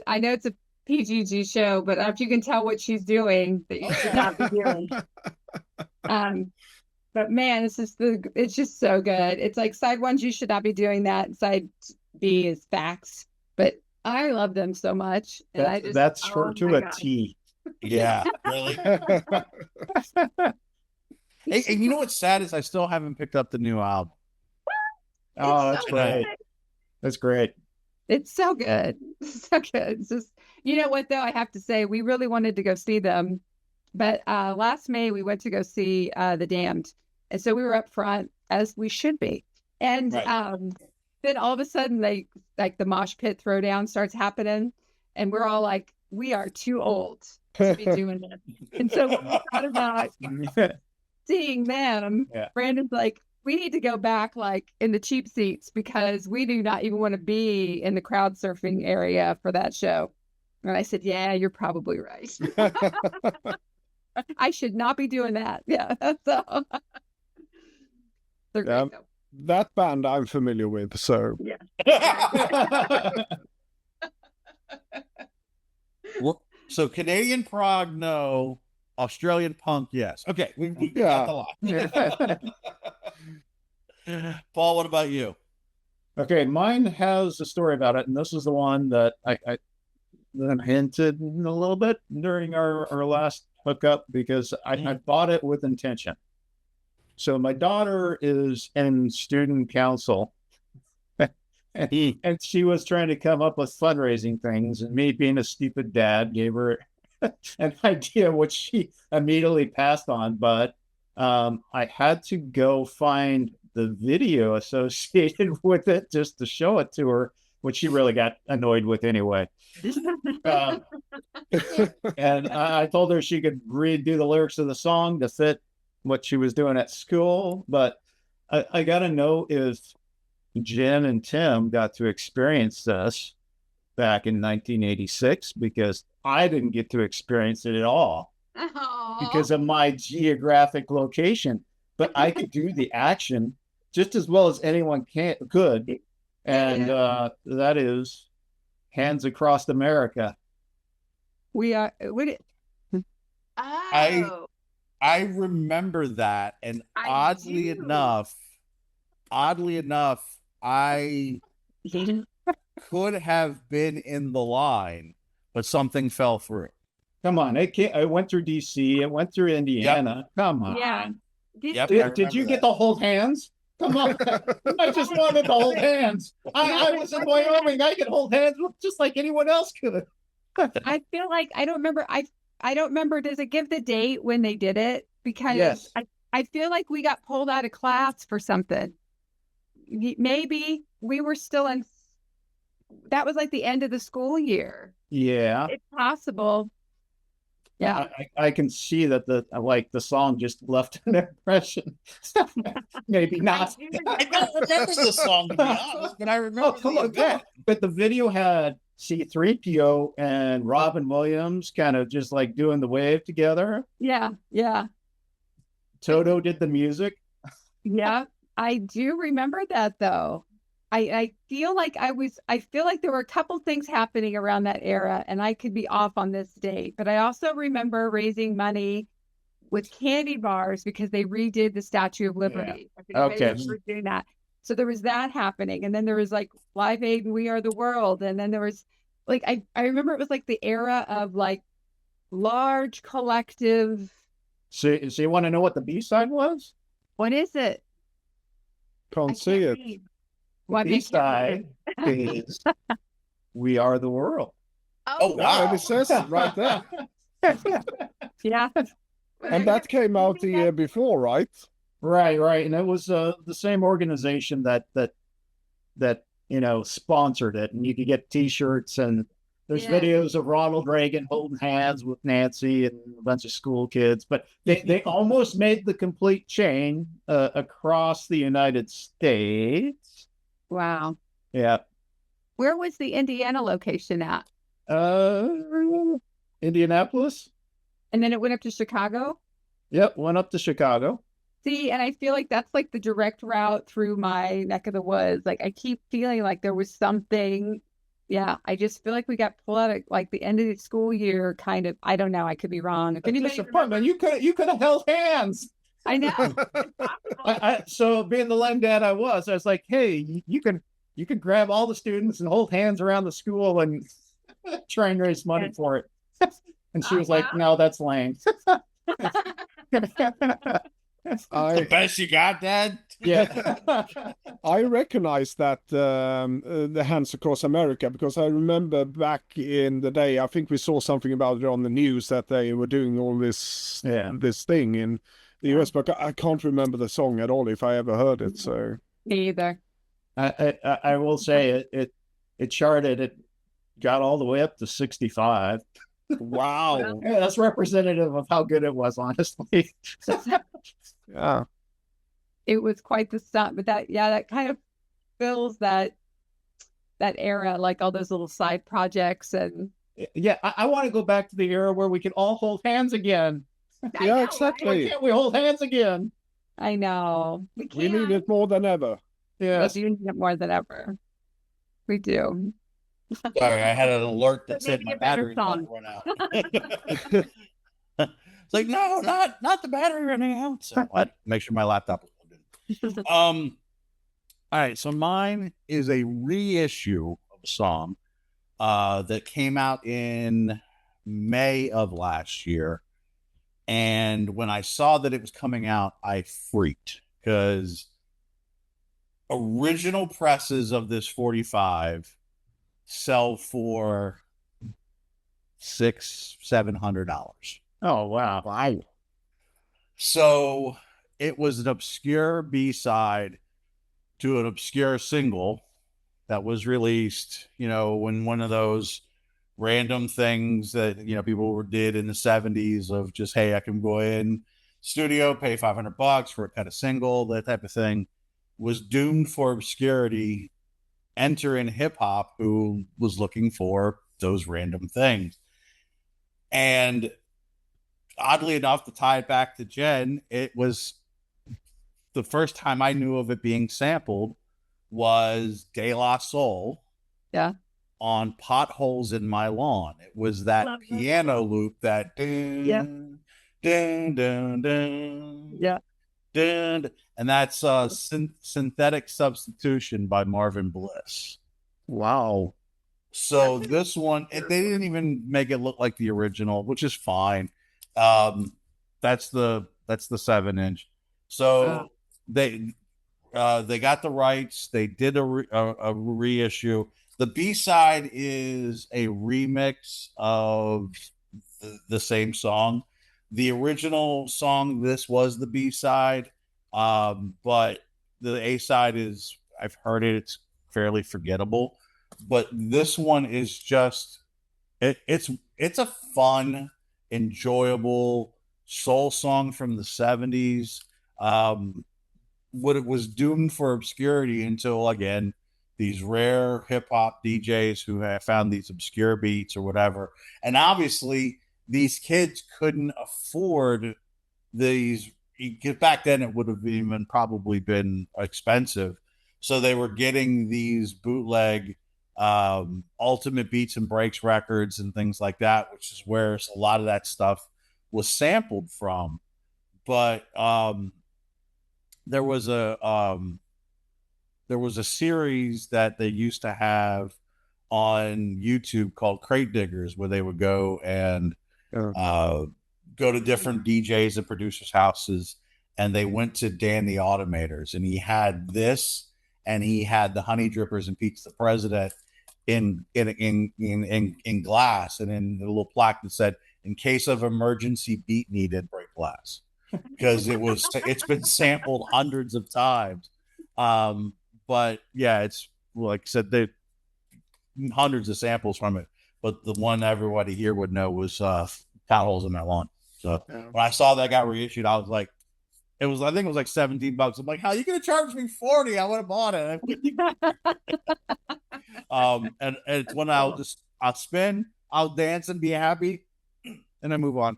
I know it's a PGG show, but if you can tell what she's doing, that you should not be doing. But man, it's just so good. It's like side ones, you should not be doing that. Side B is facts. But I love them so much. And that's her to a T. Yeah, really. Hey, and you know what's sad is I still haven't picked up the new album. Oh, that's great. That's great. It's so good. So good. It's just, you know what, though, I have to say, we really wanted to go see them. But last May, we went to go see The Damned. And so we were up front, as we should be. And then all of a sudden, the mosh pit throwdown starts happening. And we're all like, we are too old to be doing this. And so when we thought about seeing them, Brandon's like, we need to go back in the cheap seats because we do not even want to be in the crowd surfing area for that show. And I said, yeah, you're probably right. I should not be doing that. Yeah. So they're great, though. That band I'm familiar with, so so Canadian prog, no. Australian punk, yes. Okay, we got the lot. Paul, what about you? Okay, mine has a story about it, and this is the one that I hinted a little bit during our last hookup because I bought it with intention. So my daughter is in student council, and she was trying to come up with fundraising things, and me being a stupid dad gave her an idea which she immediately passed on. But I had to go find the video associated with it just to show it to her, which she really got annoyed with anyway. And I told her she could redo the lyrics of the song to fit what she was doing at school. But I got to know if Jen and Tim got to experience this back in 1986, because I didn't get to experience it at all because of my geographic location. But I could do the action just as well as anyone could. And that is Hands Across America. We are. I remember that, and oddly enough, I could have been in the line, but something fell through. Come on, it went through DC, it went through Indiana. Yep. Come on. Yeah. Did you get to hold hands? Come on. I just wanted to hold hands. I was in Wyoming. I could hold hands just like anyone else could. I feel like I don't remember. I don't remember. Does it give the date when they did it? Because I feel like we got pulled out of class for something. Maybe we were still in. that was like the end of the school year. Yeah. It's possible. Yeah. I can see that the song just left an impression. Maybe not. I don't remember the song, to be honest, but I remember Come on, that. But the video had C3PO and Robin Williams kind of just like doing the wave together. Yeah. Yeah. Toto did the music. Yeah. I do remember that though. I feel like I feel like there were a couple things happening around that era, and I could be off on this date, but I also remember raising money with candy bars because they redid the Statue of Liberty. I think Okay. they were doing that. So there was that happening. And then there was like Live Aid and We Are the World. And then there was like, I remember it was like the era of like large collective. So you want to know what the B-side was? What is it? Can't I see can't it. read. The Well, I mean, I can't B-side read. is We Are the World. Oh, Yeah, wow. it says it right there. Yeah. And that came out the year before, right? Right. And it was the same organization that sponsored it, and you could get T-shirts, and there's Yeah. videos of Ronald Reagan holding hands with Nancy and a bunch of school kids. But they almost made the complete chain across the United States. Wow. Yeah. Where was the Indiana location at? Indianapolis. And then it went up to Chicago? Yep, went up to Chicago. See, and I feel like that's like the direct route through my neck of the woods. Like I keep feeling like there was something. Yeah, I just feel like we got pulled out at like the end of the school year, kind of. I don't know. I could be wrong. If anybody Disappointment. You could have held hands. I know. So being the lame dad I was like, hey, you can grab all the students and hold hands around the school and try and raise money for it. And she was like, no, that's lame. The best you got, Dad? Yeah. I recognize that the Hands Across America, because I remember back in the day, I think we saw something about it on the news that they were doing all this thing in the US, but I can't remember the song at all if I ever heard it. So Me either. I will say it charted. It got all the way up to 65. wow. Yeah, that's representative of how good it was, honestly. Yeah. It was quite the stunt, but that kind of fills that era, like all those little side projects and Yeah, I want to go back to the era where we can all hold hands again. Yeah, Why exactly. can't we hold hands again? I know. We need it more than ever. We Yes. do need it more than ever. We do. Sorry, I had an alert that But said maybe my a better battery might song. run out. It's like, no, not the battery running out. So what? Make sure my laptop is plugged in. All right, so mine is a reissue of a song that came out in May of last year. And when I saw that it was coming out, I freaked because original presses of this 45 sell for $600-700. Oh wow. Wow. So it was an obscure B-side to an obscure single that was released, when one of those random things that, people did in the 70s of just, hey, I can go in studio, pay $500 for a cut of single, that type of thing, was doomed for obscurity. Enter in hip hop, who was looking for those random things. And oddly enough, to tie it back to Jen, it was the first time I knew of it being sampled was De La Soul. Yeah. On Potholes in My Lawn. It was that Love that piano loop that dun, Yeah. dun, dun, dun, Yeah. dun, and that's Synthetic Substitution by Marvin Bliss. Wow. So this one, they didn't even make it look like the original, which is fine. That's the 7-inch. So they got the rights. They did a reissue. The B-side is a remix of the same song. The original song, this was the B-side, but the A-side is, I've heard it, it's fairly forgettable. but this one is just it's a fun, enjoyable soul song from the 70s. What it was doomed for obscurity until, again, these rare hip hop DJs who have found these obscure beats or whatever. And obviously, these kids couldn't afford these. Because back then, it would have even probably been expensive. So they were getting these bootleg Ultimate Beats and Breaks records and things like that, which is where a lot of that stuff was sampled from. But there was a series that they used to have on YouTube called Crate Diggers, where they would go and go to different DJs and producers' houses, and they went to Dan the Automators, and he had this, and he had the Honey Drippers and Pete's the President in glass, and in the little plaque that said, "In case of emergency, beat needed, break glass," because it's been sampled hundreds of times. But yeah, it's like I said, they hundreds of samples from it, but the one everybody here would know was Potholes in My Lawn. So when I saw that got reissued, I was like, I think it was like $17. I'm like, how are you gonna charge me 40? I would have bought it. And it's when I'll spin, I'll dance and be happy, and then move on.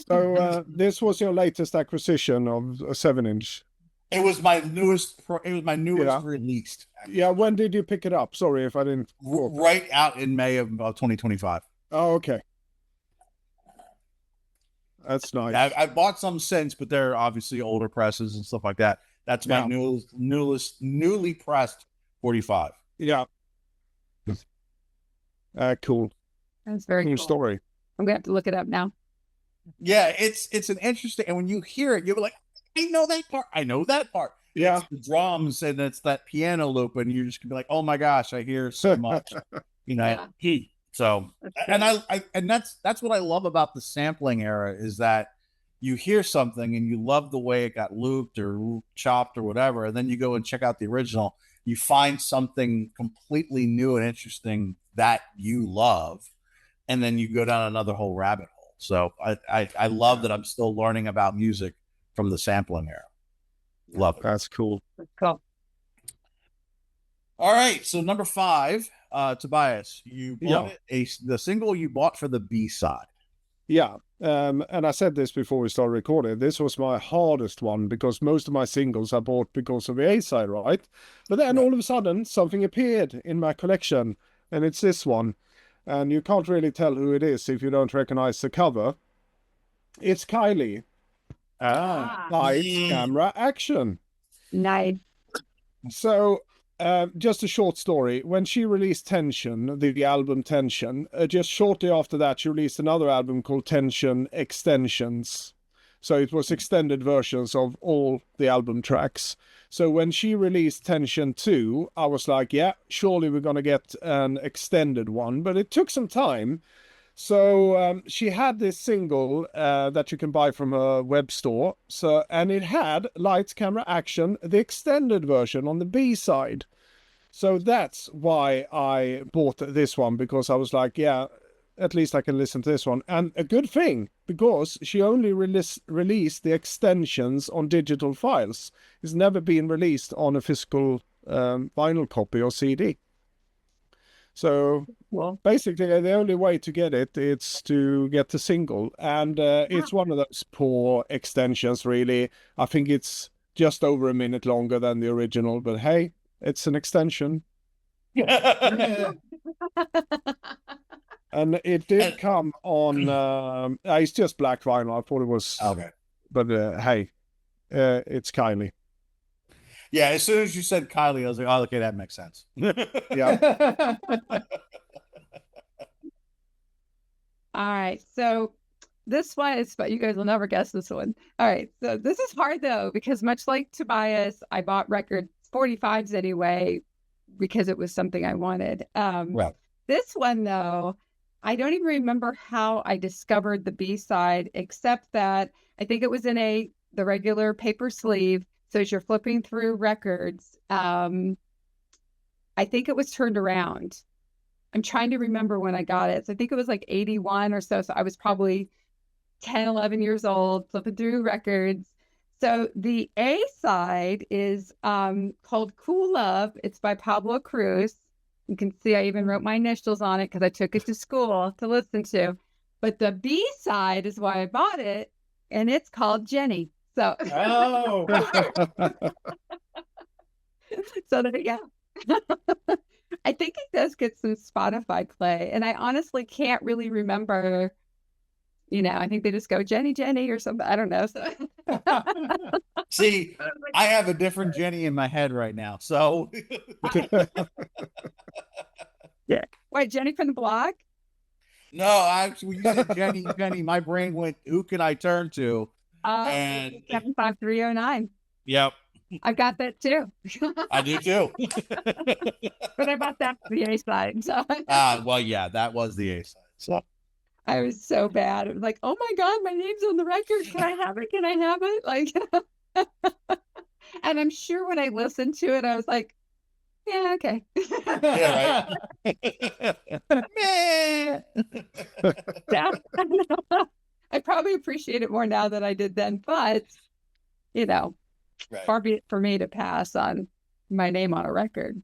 So this was your latest acquisition of a 7-inch. It was my newest. Released. Yeah. When did you pick it up? Sorry if I didn't. Right out in May of 2025. Oh, okay. That's nice. Yeah, I bought some since, but they're obviously older presses and stuff like that. That's my newly pressed 45. Yeah. Cool. That's very cool story. I'm gonna have to look it up now. Yeah, it's an interesting, and when you hear it, you're like, I know that part. I know that part. Yeah. It's the drums and it's that piano loop, and you're just gonna be like, oh my gosh, I hear so much. Yeah. So, and that's what I love about the sampling era, is that you hear something and you love the way it got looped or chopped or whatever, and then you go and check out the original, you find something completely new and interesting that you love, and then you go down another whole rabbit hole. So I love that I'm still learning about music from the sampling era. Love it. That's cool. Cool. All right, so number 5, Tobias, you bought the single you bought for the B-side. Yeah. And I said this before we started recording. This was my hardest one because most of my singles I bought because of the A-side, right? But then all of a sudden something appeared in my collection, and it's this one. And you can't really tell who it is if you don't recognize the cover. It's Kylie. Lights, camera, action. Nice. So, just a short story. When she released Tension, the album Tension, just shortly after that, she released another album called Tension Extensions. So it was extended versions of all the album tracks. So when she released Tension 2, I was like, yeah, surely we're going to get an extended one. But it took some time. So she had this single that you can buy from her web store. And it had Lights, Camera, Action, the extended version on the B-side. So that's why I bought this one, because I was like, yeah, at least I can listen to this one. And a good thing, because she only released the extensions on digital files. It's never been released on a physical vinyl copy or CD. So basically, the only way to get it is to get the single. And it's one of those poor extensions, really. I think it's just over a minute longer than the original. But hey, it's an extension. And it did come on... it's just black vinyl. I thought it was... Okay. But hey, it's Kylie. Yeah, as soon as you said Kylie, I was like, oh, okay, that makes sense. Yeah. All right. So this one is, but you guys will never guess this one. All right. So this is hard, though, because much like Tobias, I bought record 45s anyway, because it was something I wanted. Right. This one, though, I don't even remember how I discovered the B-side, except that I think it was in the regular paper sleeve. So as you're flipping through records, I think it was Turned Around. I'm trying to remember when I got it. So I think it was like 81 or so. So I was probably 10, 11 years old, flipping through records. So the A side is called Cool Love. It's by Pablo Cruz. You can see I even wrote my initials on it because I took it to school to listen to. But the B side is why I bought it, and it's called Jenny. So, Oh, so there you go. I think it does get some Spotify play, and I honestly can't really remember. I think they just go Jenny, Jenny, or something. I don't know. So See, I have a different Jenny in my head right now. So yeah. Wait, Jenny from the block? no, when you said Jenny, Jenny, my brain went, who can I turn to? And 75309. Yep, I've got that too. I do too. But I bought that for the A side. So Well, yeah, that was the A side. So I was so bad. It was like, oh my God, my name's on the record. Can I have it? Can I have it? Like, and I'm sure when I listened to it, I was like, yeah, okay. yeah, right. Yeah, I know. I probably appreciate it more now than I did then, but Right. far be it for me to pass on my name on a record.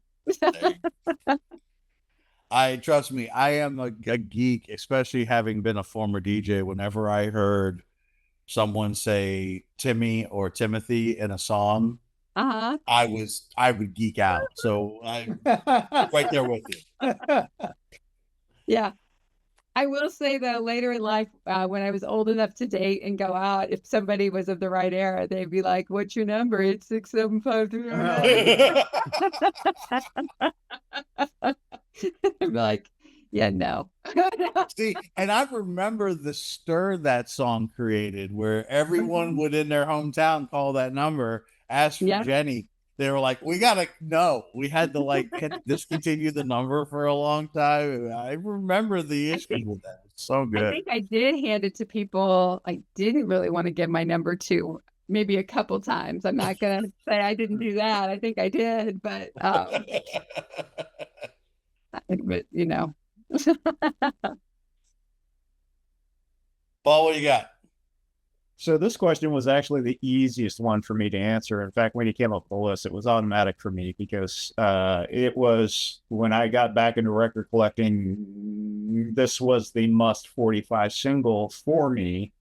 Trust me, I am a geek, especially having been a former DJ. Whenever I heard someone say Timmy or Timothy in a song, Uh-huh. I would geek out. So I'm right there with you. Yeah. I will say though, later in life, when I was old enough to date and go out, if somebody was of the right era, they'd be like, "What's your number?" It's 67530. I'm like, yeah, no. See, and I remember the stir that song created where everyone would in their hometown call that number, ask for Yeah. Jenny. They were like, we gotta know. We had to discontinue the number for a long time. I remember the issue with that. It's so I good. think I did hand it to people I didn't really want to give my number to, maybe a couple times. I'm not gonna say I didn't do that. I think I did, but Paul, what you got? so this question was actually the easiest one for me to answer. In fact, when he came up with the list, it was automatic for me because it was when I got back into record collecting, this was the must 45 single for me.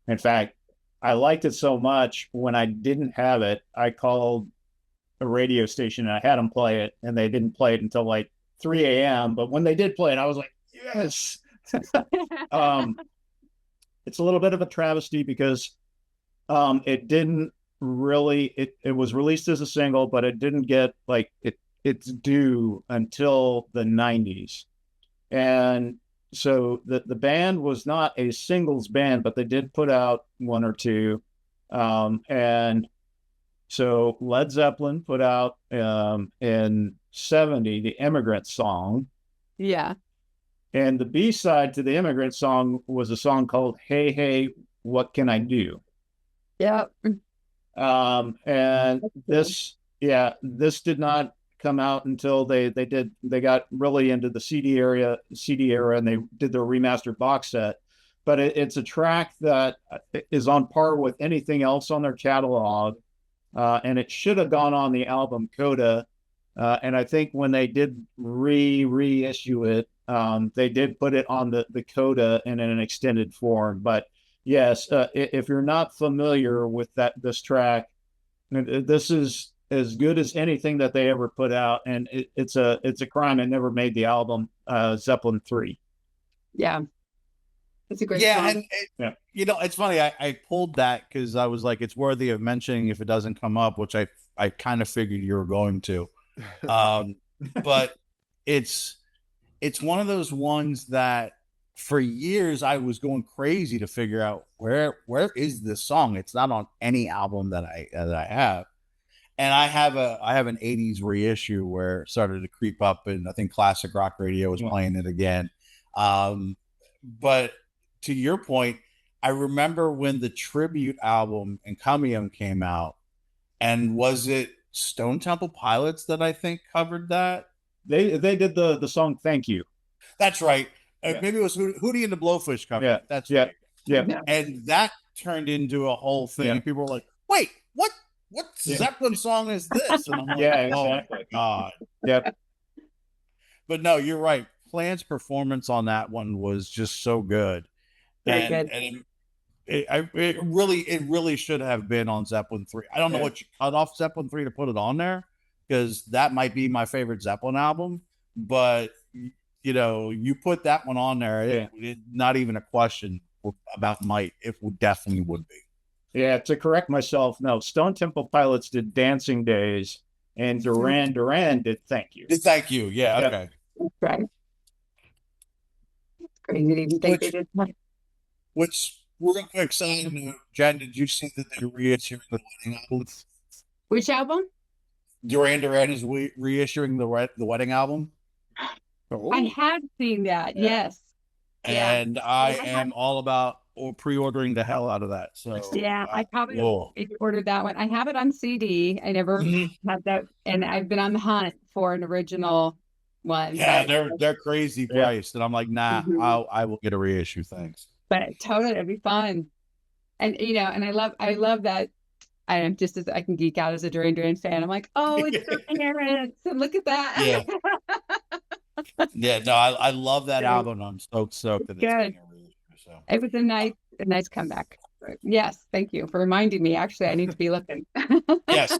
In fact, I liked it so much when I didn't have it, I called a radio station and I had them play it, and they didn't play it until like 3 a.m. But when they did play it, I was like, yes. It's a little bit of a travesty because it didn't really it was released as a single, but it didn't get like it's due until the 90s. And so the band was not a singles band, but they did put out one or two. And so Led Zeppelin put out in 70 the Immigrant Song. yeah. And the B-side to the Immigrant Song was a song called Hey, Hey, What Can I Do? Yeah. And this did not come out until they got really into the CD era, and they did their remastered box set. But it's a track that is on par with anything else on their catalog. And it should have gone on the album Coda. And I think when they did reissue it, they did put it on the Coda in an extended form. But yes, if you're not familiar with this track, this is as good as anything that they ever put out, and it's a crime it never made the album Zeppelin 3. Yeah. It's a great Yeah, song. and it's funny. I pulled that because I was like, it's worthy of mentioning if it doesn't come up, which I kind of figured you were going to. But it's one of those ones that for years I was going crazy to figure out where is this song. It's not on any album that I have. And I have an 80s reissue where it started to creep up, and I think classic rock radio was playing it again. But to your point, I remember when the tribute album Encomium came out, and was it Stone Temple Pilots that I think covered that? They did the song "Thank You." That's right. Yeah. Maybe it was Hootie and the Blowfish Company. Yeah. That's Yeah. right. Yeah. And that turned into a whole thing. Yeah. People were like, "Wait, what Yeah. Zeppelin song is this?" And I'm like, Yeah, "Oh my exactly. god!" Yeah. But no, you're right. Plant's performance on that one was just so good, Very and good. it really should have been on Zeppelin 3. I don't know Yeah. what you cut off Zeppelin 3 to put it on there, because that might be my favorite Zeppelin album. But you know, you put that one on there, not even a question about might. It would definitely would be. Yeah, to correct myself, no, Stone Temple Pilots did Dancing Days and Duran Duran did Thank You. Thank you. Yeah. Yeah. Okay. That's right. It's crazy to even think they did that. Which, real quick side note, Jen, did you see that they're reissuing the wedding album? Which album? Duran Duran is reissuing the wedding album, Oh, I have seen that. Yeah. Yes. Yeah. and I am all about pre-ordering the hell out of that. So Yeah, I probably whoa. ordered that one. I have it on CD. I never Mhm. had that, and I've been on the hunt for an original one. Yeah, but, they're crazy Yeah. priced, and I'm like, nah, Mhm. I will get a reissue. Thanks. but totally, it'd be fun. And you know, and I love that. I am just as I can geek out as a Duran Duran fan. I'm like, oh, it's their parents, and look at that. Yeah, no, I love that Good. album. I'm stoked that it's Good. getting a reissue. So It was a nice comeback. But yes, thank you for reminding me. Actually, I need to be looking. yes,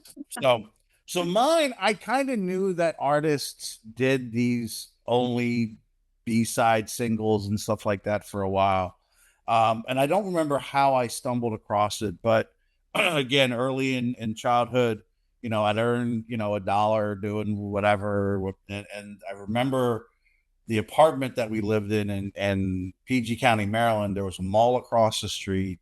so mine, I kind of knew that artists did these only B-side singles and stuff like that for a while. And I don't remember how I stumbled across it, but again, early in childhood, you know, I'd earn, you know, $1 doing whatever. And I remember the apartment that we lived in PG County, Maryland. There was a mall across the street,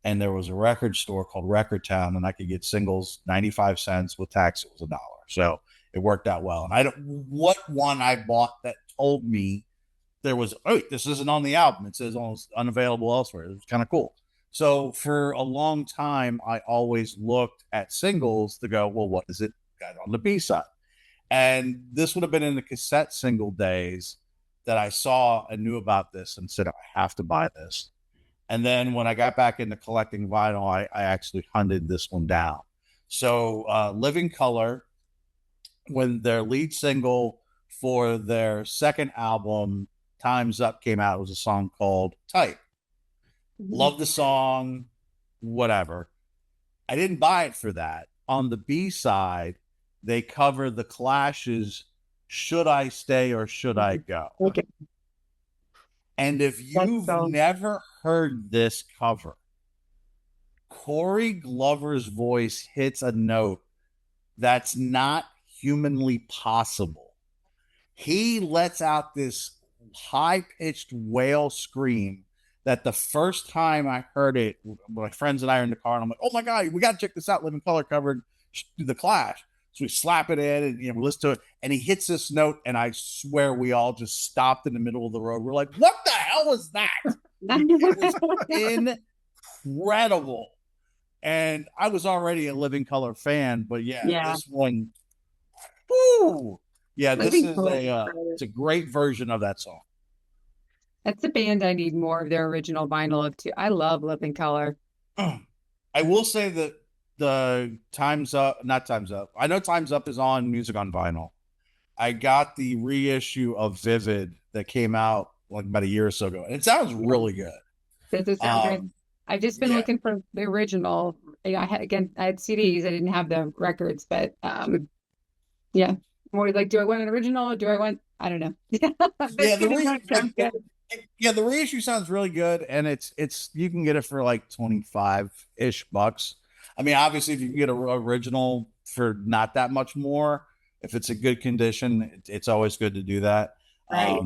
and there was a record store called Record Town, and I could get singles 95 cents. With tax, it was $1. So it worked out well. And I don't what one I bought that told me there was, oh, this isn't on the album. It says almost unavailable elsewhere. It was kind of cool. So for a long time, I always looked at singles to go, well, what is it got on the B side? And this would have been in the cassette single days that I saw and knew about this and said, I have to buy this. And then when I got back into collecting vinyl, I actually hunted this one down. So Living Color, when their lead single for their second album, Time's Up, came out, it was a song called Type. Love the song, whatever. I didn't buy it for that. On the B side, they cover the Clash's Should I Stay or Should I Go? Okay. And if you've never heard this cover, Corey Glover's voice hits a note that's not humanly possible. He lets out this high-pitched wail scream that the first time I heard it, my friends and I are in the car, and I'm like, oh my God, we got to check this out. Living Color covered the Clash. So we slap it in and, you know, we listen to it, and he hits this note, and I swear we all just stopped in the middle of the road. We're like, what the hell was that? It was incredible. And I was already a Living Color fan, but yeah. This one, whoo, yeah, this is it's a great version of that song. That's a band I need more of their original vinyl of too. I love Living Color. I will say that the Time's Up, not Time's Up. I know Time's Up is on Music on Vinyl. I got the reissue of Vivid that came out like about a year or so ago, and it sounds really good. Does it sound good? I've just been looking for the original. I had CDs. I didn't have the records, but yeah. More like, do I want an original or do I want? I don't know. The reissue sounds really good, and it's you can get it for like 25-ish bucks. I mean, obviously, if you can get an original for not that much more, if it's a good condition, it's always good to do that. Right.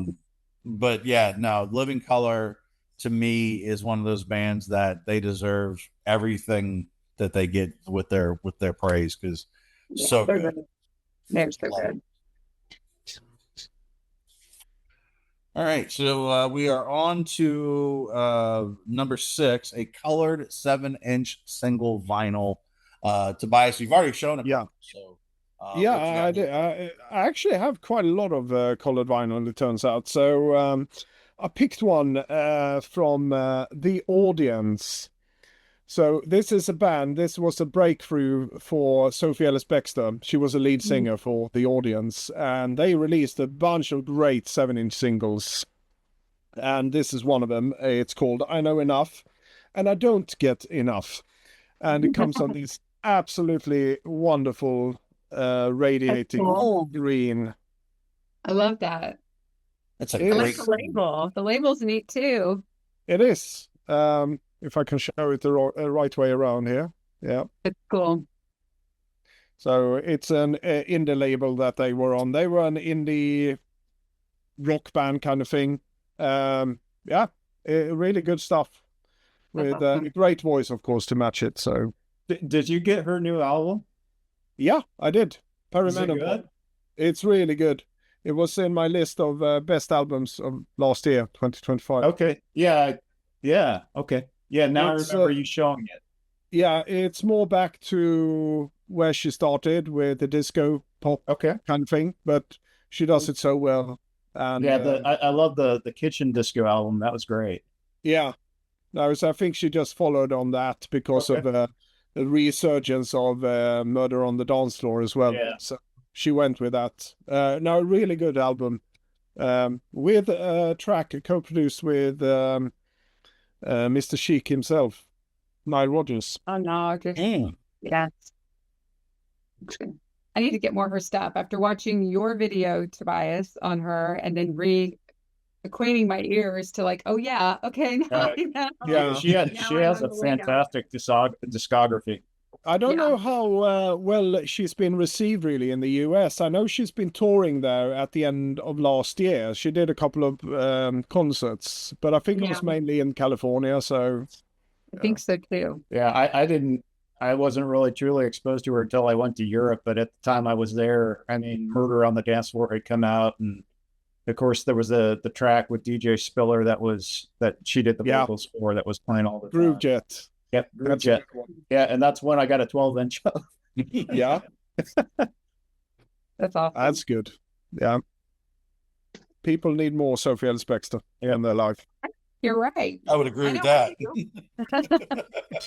But yeah, no, Living Color to me is one of those bands that they deserve everything that they get with their praise, because so good. They're so good. All right, so we are on to number 6, a colored 7-inch single vinyl. Tobias, you've already shown it. Yeah. So Yeah, what you I got? did. I actually have quite a lot of colored vinyl, it turns out. So I picked one from The Audience. So this is a band. This was a breakthrough for Sophie Ellis-Bextor. She was a lead singer for The Audience, and they released a bunch of great 7-inch singles. And this is one of them. It's called I Know Enough, and I Don't Get Enough. And it comes on these absolutely wonderful radiating cool. green. I love that. That's a It I like great. the label. The label's neat too. It is. If I can show it the right way around here. Yeah. It's cool. So it's an indie label that they were on. They were an indie rock band kind of thing. Yeah, really good stuff with a great voice, of course, to match it. So Did you get her new album? yeah, I did. Is it Perimenopause. good? It's really good. It was in my list of best albums of last year, 2025. Okay. Yeah. Yeah. Okay. Yeah. Now It's, I remember you showing it. Yeah, it's more back to where she started with the disco pop Okay. kind of thing, but she does it so well. And Yeah. I love the Kitchen Disco album. That was great. yeah, no, so I think she just followed on that because Okay. of the resurgence of Murder on the Dance Floor as well. Yeah. So she went with that. No, really good album. With a track co-produced with Mr. Chic himself, Nile Rodgers. Oh no, just Mm. yes. I need to get more of her stuff after watching your video, Tobias, on her, and then re-acquainting my ears to like, oh yeah, okay, now Uh, I know. Yeah. She Now has I'm a on the way now. fantastic discography. I don't Yeah. know how well she's been received really in the US. I know she's been touring there at the end of last year. She did a couple of concerts, but I think it was Yeah. mainly in California. So I think so too. Yeah, I wasn't really truly exposed to her until I went to Europe, but at the time I was there, I mean, Murder on the Dance Floor had come out, and of course there was the track with DJ Spiller that she did the Yeah. vocals for that was playing all the Groove time. Jet. Yep, Groove That's a Jet. good one. Yeah, and that's when I got a 12-inch. Yeah, That's awesome. that's good. Yeah. People need more Sophie Ellis-Bextor in their life. You're right. I would agree I with know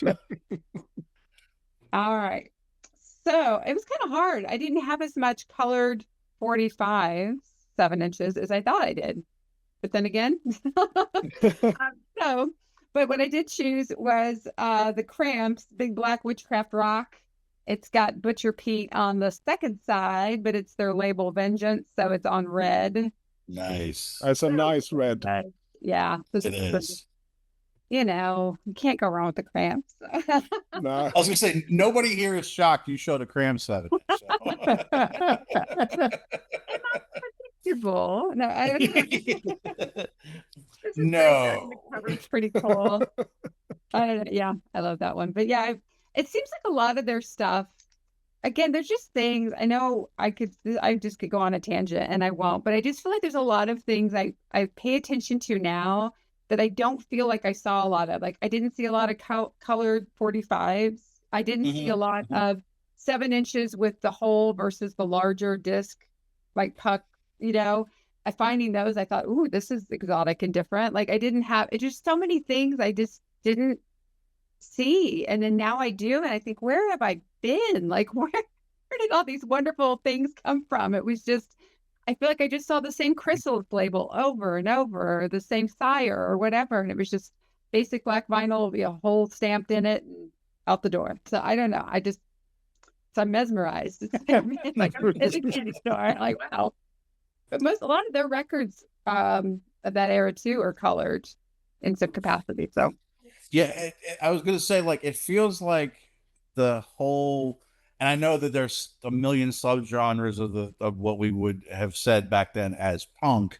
that. All right. So it was kind of hard. I didn't have as much colored 45 7 inches as I thought I did. But then again, no. But what I did choose was the Cramps Big Black Witchcraft Rock. It's got Butcher Pete on the second side, but it's their label Vengeance, so it's on red. Nice. That's a nice red. Yeah, this It is. you know, you can't go wrong with the Cramps. No. I was gonna say nobody here is shocked you showed a cram 7. Comfortable. No, I No. It's pretty cool. Yeah, I love that one. But yeah, it seems like a lot of their stuff. Again, there's just things I know I just could go on a tangent and I won't, but I just feel like there's a lot of things I pay attention to now that I don't feel like I saw a lot of. Like I didn't see a lot of colored 45s. I didn't see a lot of 7 inches with the hole versus the larger disc, like puck, you know. I finding those, I thought, ooh, this is exotic and different. Like I didn't have it, just so many things I just didn't see. And then now I do, and I think, where have I been? Like where did all these wonderful things come from? It was just, I feel like I just saw the same Chrysalis label over and over, or the same Sire or whatever. And it was just basic black vinyl will be a hole stamped in it and out the door. So I don't know. So I'm mesmerized. It's like I'm in a candy store. Like, wow. But a lot of their records of that era too are colored in some capacity. So Yeah, I was gonna say, like, it feels like the whole, and I know that there's a million subgenres of what we would have said back then as punk,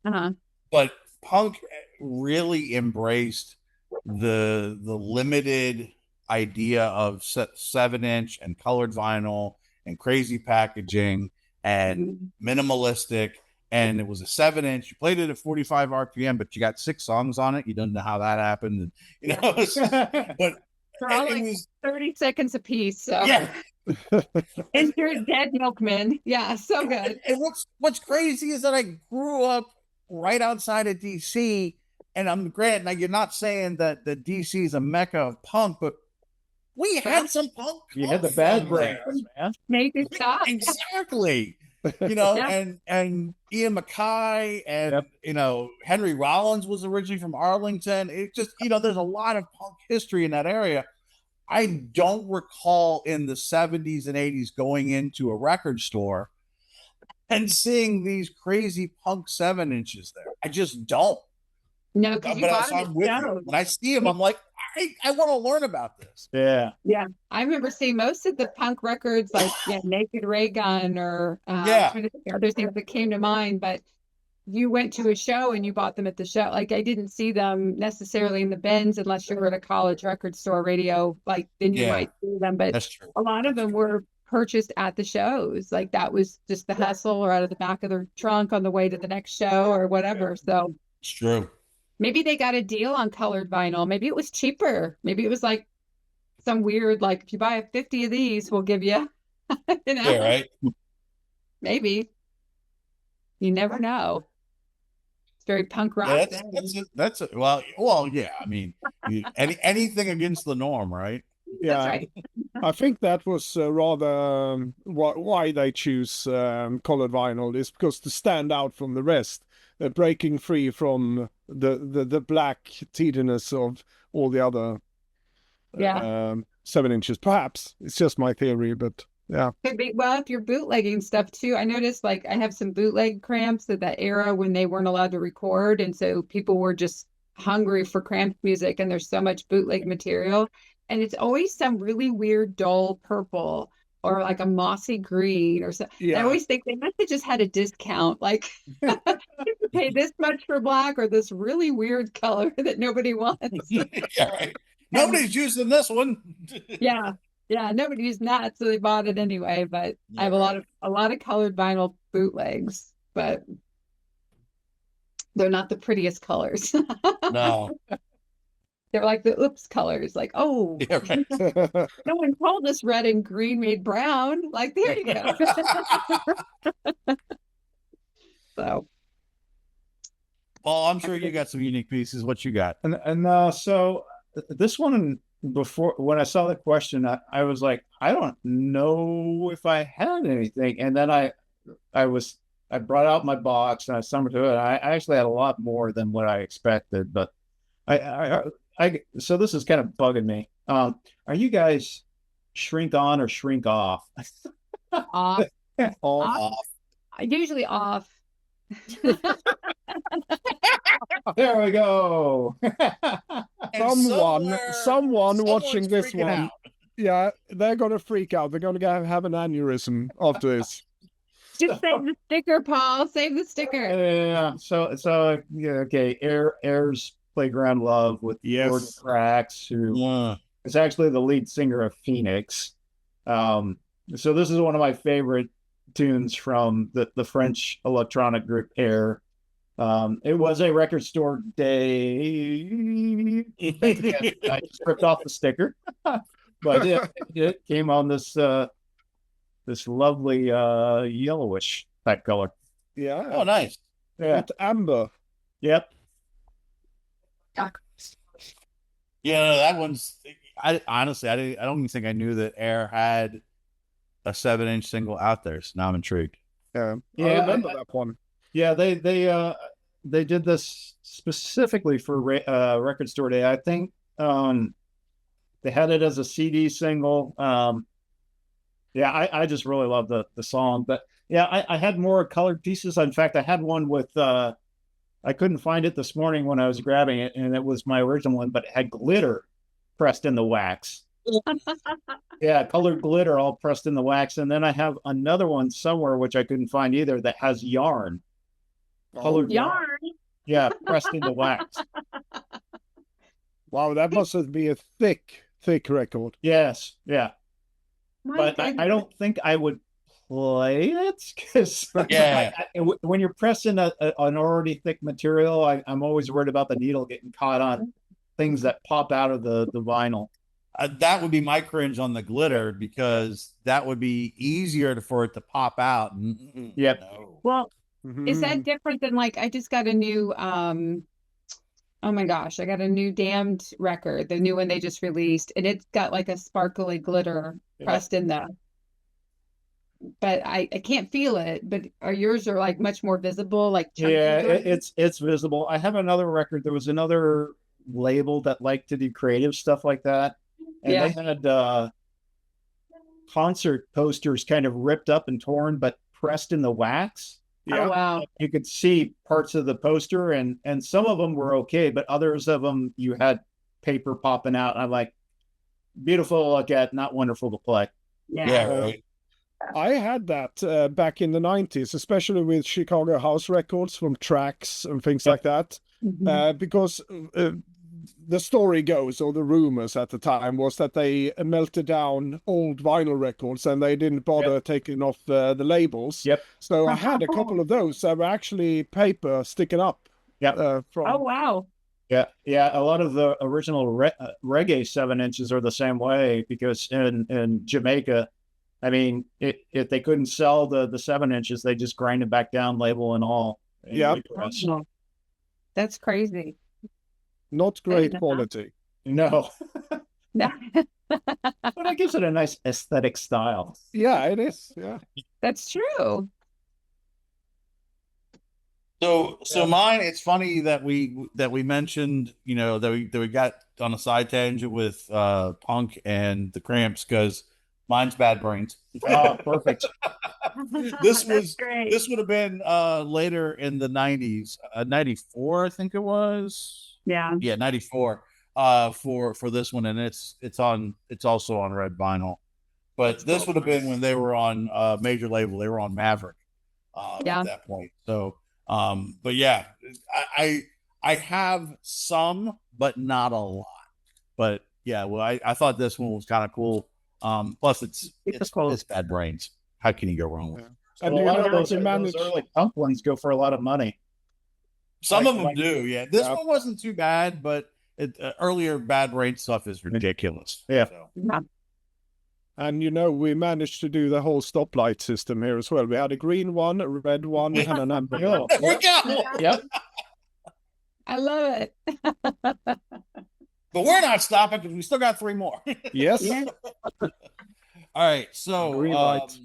but punk really embraced the limited idea of 7-inch and colored vinyl and crazy packaging and minimalistic. And it was a 7-inch. You played it at 45 RPM, but you got 6 songs on it. You don't know how that happened, and, you know. But they're all it like was 30 seconds a piece. So yeah, Enter Dead Milkman. Yeah, so good. And what's crazy is that I grew up right outside of DC, and I'm granted now you're not saying that the DC is a mecca of punk, but we had some punk. You had the punk bad from there. brands, man. Nathan Scott. Exactly. You know, Yeah. and Ian Mackay and Yep. Henry Rollins was originally from Arlington. It just there's a lot of punk history in that area. I don't recall in the 70s and 80s going into a record store and seeing these crazy punk 7 inches there. I just don't. No, because you But bought I'm him with at you. shows. When I see them, I'm like, I want to learn about this. Yeah. Yeah, I remember seeing most of the punk records, like Naked Ray Gun or Yeah. trying to think of other things that came to mind. But you went to a show and you bought them at the show. Like I didn't see them necessarily in the bins unless you were at a college record store radio. Like then you Yeah. might see them, but That's true. a lot of them were purchased at the shows. Like that was just the hustle or out of the back of their trunk on the way to the next show or whatever. So It's true. maybe they got a deal on colored vinyl. Maybe it was cheaper. Maybe it was like some weird, like if you buy 50 of these, we'll give you, Yeah, right. maybe. You never know. It's very punk rock. Yeah, then. that's well, yeah. I mean, anything against the norm, right? Yeah, That's right. I think that was rather why they choose colored vinyl is because to stand out from the rest, breaking free from the black teediness of all the other Yeah. 7 inches. Perhaps it's just my theory, but yeah. Could be, well, if you're bootlegging stuff too, I noticed like I have some bootleg cramps at that era when they weren't allowed to record. And so people were just hungry for cramp music and there's so much bootleg material. And it's always some really weird, dull purple or like a mossy green or something. I Yeah. always think they must have just had a discount. Like you pay this much for black or this really weird color that nobody wants. Yeah, right. Nobody's using this one. Yeah. Yeah, nobody used that, so they bought it anyway. But I have a lot of colored vinyl bootlegs, but they're not the prettiest colors. No. They're like the oops colors, like, oh, Yeah, right. no one told us red and green made brown. Like, there you go. So Well, I'm sure you got some unique pieces. What you got? And so this one, before when I saw the question, I was like, I don't know if I had anything. And then I brought out my box and I summoned to it. I actually had a lot more than what I expected, but so this is kind of bugging me. Are you guys shrink on or shrink off? off, Off. usually off. There we go. Someone someone's watching this freaking one, out. yeah, they're gonna freak out. They're gonna have an aneurysm after this. Just save the sticker, Paul. Save the sticker. Yeah. So yeah. Okay. Air's Playground Love with Yes. Gordon Cracks, who Yeah. is actually the lead singer of Phoenix. So this is one of my favorite tunes from the French electronic group Air. It was a record store day. I just ripped off the sticker, but it came on this lovely yellowish type color. Yeah, Oh, nice. Yeah. with amber. Yep. Yeah, no, that one's. I honestly, I don't even think I knew that Air had a 7-inch single out there. So now I'm intrigued. Yeah, I Yeah, remember that one. Yeah, they did this specifically for record store day. I think they had it as a CD single. Yeah, I just really love the song. But yeah, I had more colored pieces. In fact, I had one with I couldn't find it this morning when I was grabbing it, and it was my original one, but it had glitter pressed in the wax. Yeah, colored glitter all pressed in the wax. And then I have another one somewhere which I couldn't find either that has yarn. Colored Yarn. Yeah, pressed in the wax. Wow, that must be a thick record. Yes, yeah. My But goodness. I don't think I would play it because Yeah. when you're pressing an already thick material, I'm always worried about the needle getting caught on things that pop out of the vinyl. that would be my cringe on the glitter, because that would be easier for it to pop out. Yep. No. Well, is that Mhm. different than like I just got a new oh my gosh, I got a new Damned record, the new one they just released, and it's got like a sparkly glitter pressed in there. But I can't feel it. But yours are like much more visible, like chunky Yeah, glitter? it's visible. I have another record. There was another label that liked to do creative stuff like that, and Yeah. they had concert posters kind of ripped up and torn, but pressed in the wax. Oh Yeah. wow. You could see parts of the poster, and some of them were okay, but others of them you had paper popping out. I'm like, beautiful to look at, not wonderful to play. Yeah, right. I had that back in the 90s, especially with Chicago house records from Tracks and things like that. Mhm. Because the story goes, or the rumors at the time, was that they melted down old vinyl records and they didn't bother taking off the labels. Yep. So I had a couple of those that were actually paper sticking up. Yep. Oh From wow. Yeah, yeah. A lot of the original reggae 7 inches are the same way, because in Jamaica, I mean, if they couldn't sell the 7 inches, they just grind it back down, label and all. And Yeah. repress. Oh, that's crazy. not great quality. No, No, but it gives it a nice aesthetic style. Yeah, it is. Yeah. that's true. So mine, it's funny that we mentioned, that we got on a side tangent with Punk and the Cramps, because mine's Bad Brains. Oh, perfect. This That's was great. this would have been later in the 90s, 94, I think it was. Yeah. Yeah, 94 for this one, and it's also on red vinyl. But this would have been when they were on major label. They were on Maverick Yeah. at that point. So but yeah, I have some, but not a lot. But yeah, well, I thought this one was kind of cool. Plus it's Bad Brains. How can you go wrong with it? And Well, a you lot know of those, they those managed. early punk ones go for a lot of money. Some of them Like- do, yeah. This Yeah. one wasn't too bad, but earlier Bad Brains stuff is ridiculous. Yeah. So. Yeah. And we managed to do the whole stoplight system here as well. We had a green one, a red one, and an amber one. Oh, There we go. yep. I love it. But we're not stopping because we still got 3 more. Yes. Yeah. All right, so Green light.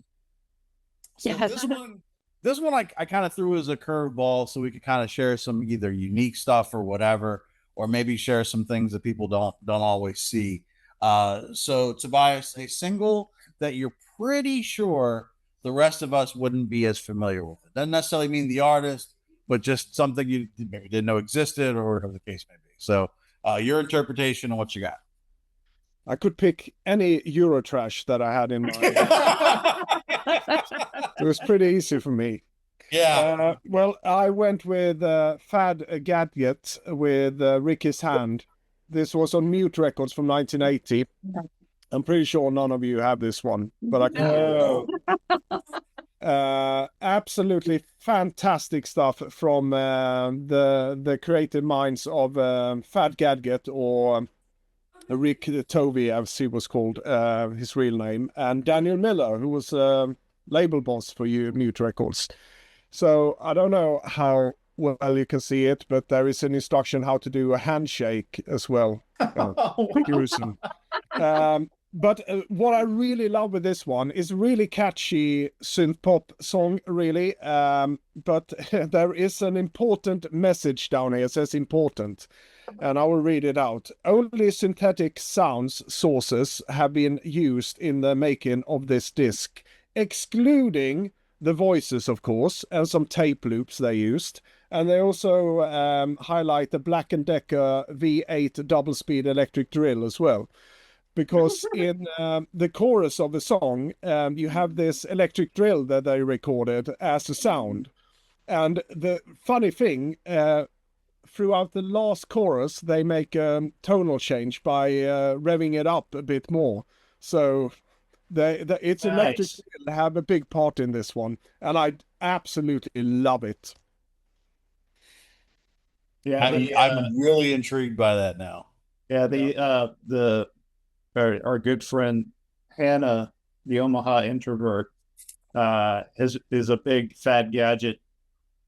Yeah. this one I kind of threw as a curveball, so we could kind of share some either unique stuff or whatever, or maybe share some things that people don't always see. So Tobias, a single that you're pretty sure the rest of us wouldn't be as familiar with. It doesn't necessarily mean the artist, but just something you maybe didn't know existed, or whatever the case may be. So your interpretation on what you got. I could pick any Eurotrash that I had in mind. It was pretty easy for me. Yeah. Well, I went with Fad Gadget with Ricky's Hand. This was on Mute Records from 1980. I'm pretty sure none of you have this one, but I can. Absolutely fantastic stuff from the creative minds of Fad Gadget, or Rick Tovey, as he was called, his real name, and Daniel Miller, who was label boss for Mute Records. So I don't know how well you can see it, but there is an instruction how to do a handshake as well. Gruesome. But what I really love with this one is really catchy synth pop song, really. But there is an important message down here. It says important, and I will read it out. Only synthetic sounds sources have been used in the making of this disc, excluding the voices, of course, and some tape loops they used. And they also highlight the Black & Decker V8 double-speed electric drill as well. Because in the chorus of the song, you have this electric drill that they recorded as a sound. And the funny thing, throughout the last chorus, they make a tonal change by revving it up a bit more. So it's electric Nice. drill have a big part in this one, and I absolutely love it. Yeah, I'm really intrigued by that now. yeah. The our good friend Hannah, the Omaha introvert, is a big Fad Gadget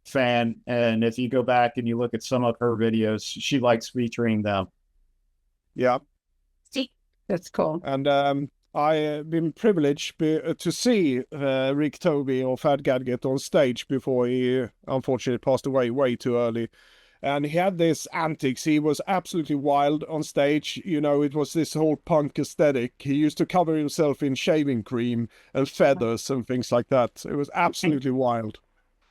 fan, and if you go back and you look at some of her videos, she likes featuring them. Yeah. That's cool. And I've been privileged to see Rick Toby or Fad Gadget on stage before he unfortunately passed away way too early. And he had this antics. He was absolutely wild on stage. You know, it was this whole punk aesthetic. He used to cover himself in shaving cream and feathers and things like that. It was absolutely wild.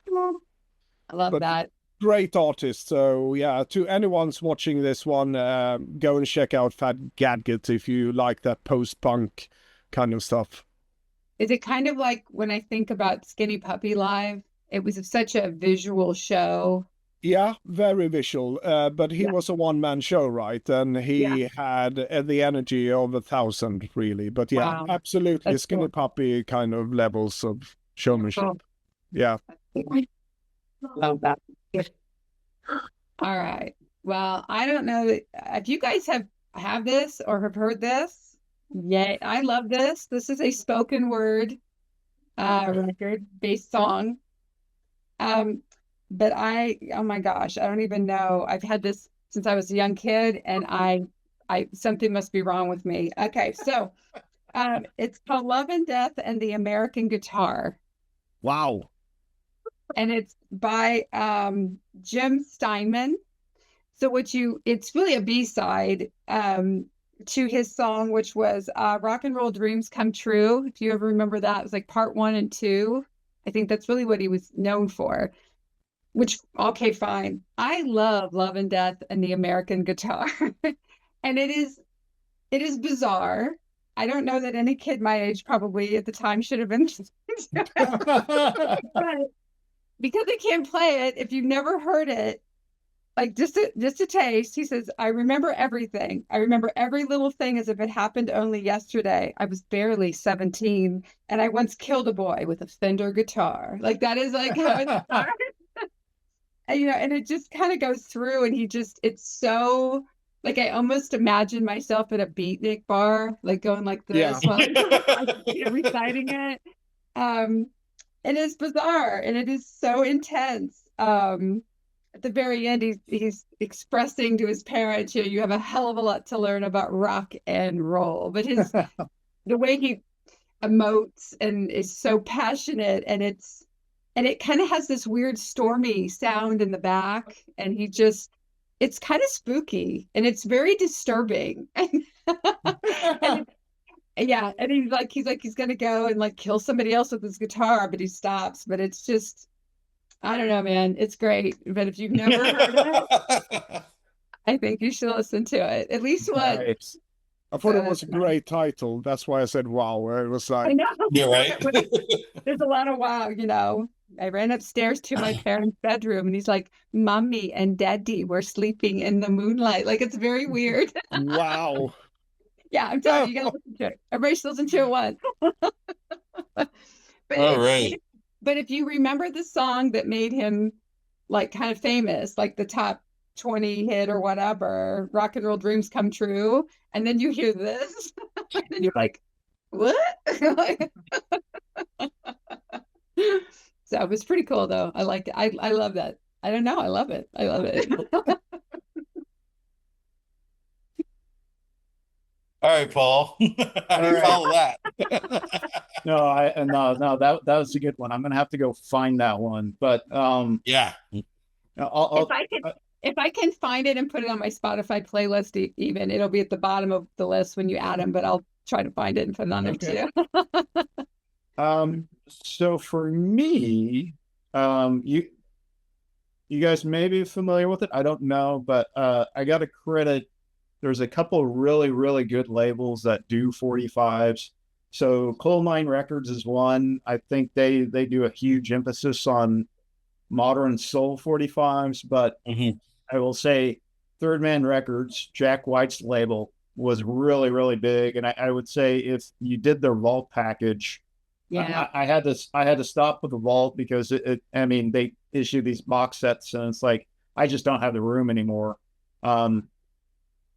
I love that. Great artist. So yeah, to anyone's watching this one, go and check out Fad Gadget if you like that post-punk kind of stuff. Is it kind of like when I think about Skinny Puppy Live? It was such a visual show. Yeah, very visual. But he was a one-man show, right? And he had the energy of 1,000, really. But yeah, Wow. absolutely That's Skinny cool. Puppy kind of levels of showmanship. Cool. Yeah. Love that. All right. Well, I don't know if you guys have this or have heard this. Yay. I love this. This is a spoken word record based song. But oh my gosh, I don't even know. I've had this since I was a young kid, and I something must be wrong with me. Okay, so it's called Love and Death and the American Guitar. Wow. And it's by Jim Steinman. So it's really a B-side to his song, which was Rock and Roll Dreams Come True. If you ever remember that, it was like part 1 and 2. I think that's really what he was known for. Which, okay, fine. I love Love and Death and the American Guitar. And it is bizarre. I don't know that any kid my age probably at the time should have been. But because I can't play it, if you've never heard it, like just a taste, he says, I remember everything. I remember every little thing as if it happened only yesterday. I was barely 17, and I once killed a boy with a Fender guitar. Like that is like how it started. And, and it just kind of goes through, and it's so like I almost imagine myself at a beatnik bar, like going like this while I'm reciting it. And it's bizarre, and it is so intense. At the very end, he's expressing to his parents, you have a hell of a lot to learn about rock and roll. But the way he emotes and is so passionate, and it kind of has this weird stormy sound in the back, and it's kind of spooky, and it's very disturbing. And yeah, and he's gonna go and like kill somebody else with his guitar, but he stops. But it's just, I don't know, man. It's great. But if you've never heard it, I think you should listen to it at least once. Nice. I thought it was a great title. That's why I said wow. It was I like, know. You're right. There's a lot of wow. I ran upstairs to my parents' bedroom, and he's like, Mommy and Daddy were sleeping in the moonlight. Like, it's very weird. wow. Yeah, I'm telling you, you gotta listen to it. Everybody should listen to it once. All right. But if you remember the song that made him like kind of famous, like the top 20 hit or whatever, Rock and Roll Dreams Come True, and then you hear this, and you're like, what? So it was pretty cool though. I liked it. I love that. I don't know. I love it. I love it. All right, Paul. How do you follow that? No, that was a good one. I'm gonna have to go find that one. But Yeah. If I can find it and put it on my Spotify playlist, even it'll be at the bottom of the list when you add them. But I'll try to find it and put it on there too. So for me, you guys may be familiar with it. I don't know, but I got to credit. There's a couple really, really good labels that do 45s. So Coal Mine Records is one. I think they do a huge emphasis on modern soul 45s, but I will say Third Man Records, Jack White's label, was really, really big. And I would say if you did their vault package, Yeah. I had to stop with the vault because they issue these box sets, and it's like I just don't have the room anymore.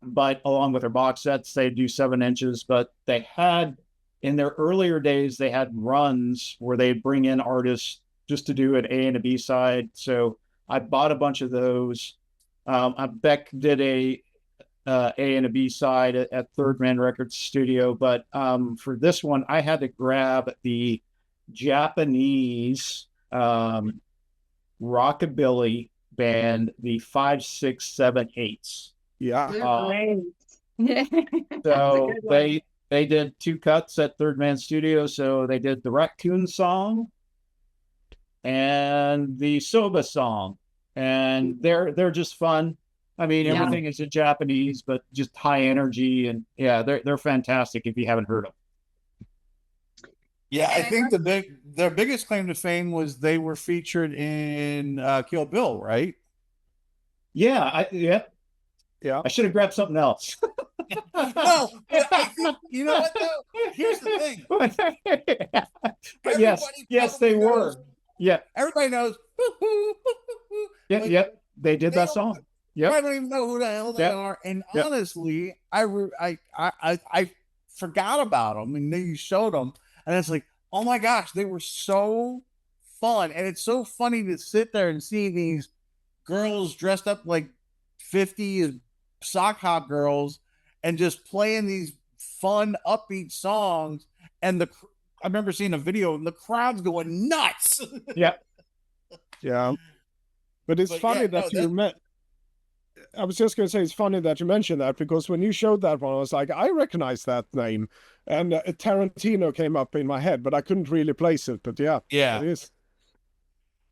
but along with their box sets, they do 7 inches. But they had, in their earlier days, they had runs where they'd bring in artists just to do an A and a B side. So I bought a bunch of those. Beck did a and a B side at Third Man Records Studio, but for this one, I had to grab the Japanese rockabilly band, the 5, 6, 7, 8s. Yeah. They're great. Yeah. So they did 2 cuts at Third Man Studio. So they did the Raccoon song and the Soba song, and they're just fun. I mean, everything is in Japanese, but just high energy, and yeah, they're fantastic if you haven't heard them. Yeah, I think their biggest claim to fame was they were featured in Kill Bill, right? Yeah, Yeah. I should have grabbed something else. No, you know what though? Here's the thing. But yes, they were. Yeah, Everybody knows. yep, they did that song. Yep. I don't even know who the hell they are. And honestly, I forgot about them, and then you showed them, and it's like, oh my gosh, they were so fun. And it's so funny to sit there and see these girls dressed up like 50 sock hop girls and just playing these fun, upbeat songs. And I remember seeing a video and the crowd's going nuts. Yep. Yeah. But it's funny that you met. I was just going to say, it's funny that you mentioned that, because when you showed that one, I was like, I recognize that name. And Tarantino came up in my head, but I couldn't really place it. But yeah, it is.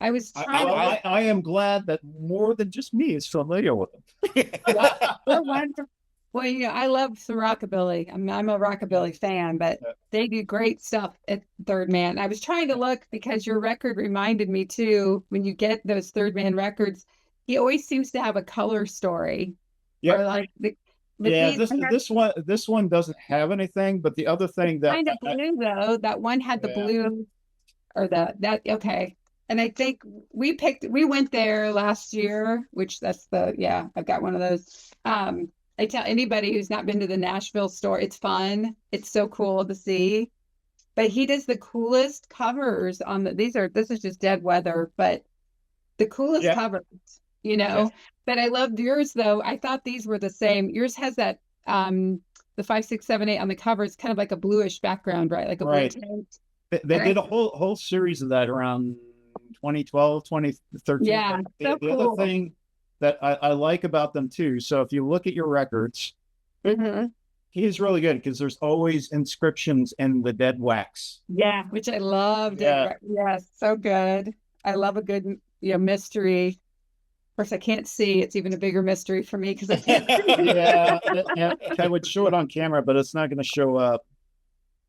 I was trying I am glad that more than just me is familiar with them. They're wonderful. Well, you know, I love some rockabilly. I'm a rockabilly fan, but they do great stuff at Third Man. I was trying to look because your record reminded me too, when you get those Third Man records, he always seems to have a color story. Yeah. Like this one doesn't have anything, but the other thing that kind of blue though, that one had the blue, or okay. And I think we went there last year, which I've got one of those. I tell anybody who's not been to the Nashville store, it's fun. It's so cool to see. But he does the coolest covers on this is just Dead Weather, but the coolest covers, you know. But I loved yours though. I thought these were the same. Yours has that the 5, 6, 7, 8 on the cover. It's kind of like a bluish background, right? Like a blue tint. They did a whole series of that around 2012, 2013. Yeah, so the cool. other thing that I like about them too. So if you look at your records, he's really good because there's always inscriptions in the dead wax. Yeah, which I loved. Yeah, so good. I love a good mystery. Of course, I can't see. It's even a bigger mystery for me because I can't see. I would show it on camera, but it's not going to show up.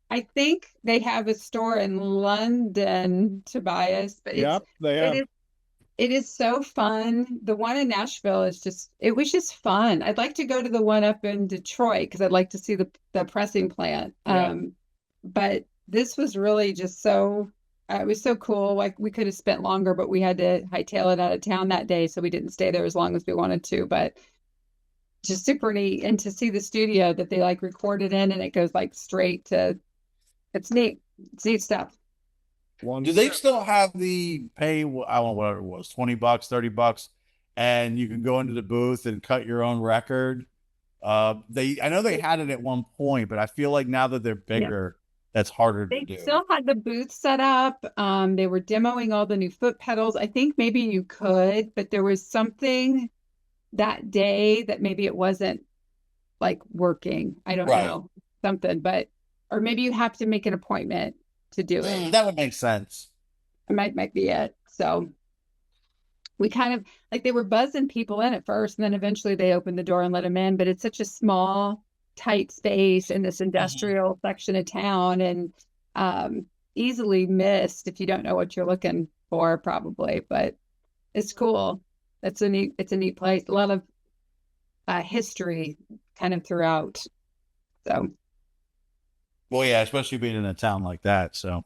I think they have a store in London, Tobias. But they have. It is so fun. The one in Nashville it was just fun. I'd like to go to the one up in Detroit because I'd like to see the pressing plant. But this was really just so, it was so cool. Like we could have spent longer, but we had to hightail it out of town that day. So we didn't stay there as long as we wanted to, but just super neat. And to see the studio that they like recorded in, and it goes like straight to, it's neat. It's neat stuff. Do they still have the pay? I don't know, whatever it was, $20, $30, and you can go into the booth and cut your own record. I know they had it at one point, but I feel like now that they're bigger, that's harder to do. They still had the booth set up. They were demoing all the new foot pedals. I think maybe you could, but there was something that day that maybe it wasn't like working. I don't know, something, or maybe you have to make an appointment to do it. That would make sense. It might be it. So we kind of like, they were buzzing people in at first, and then eventually they opened the door and let them in. But it's such a small, tight space in this industrial section of town, and easily missed if you don't know what you're looking for, probably. But it's cool. It's a neat place. A lot of history kind of throughout. So. Well, yeah, especially being in a town like that. So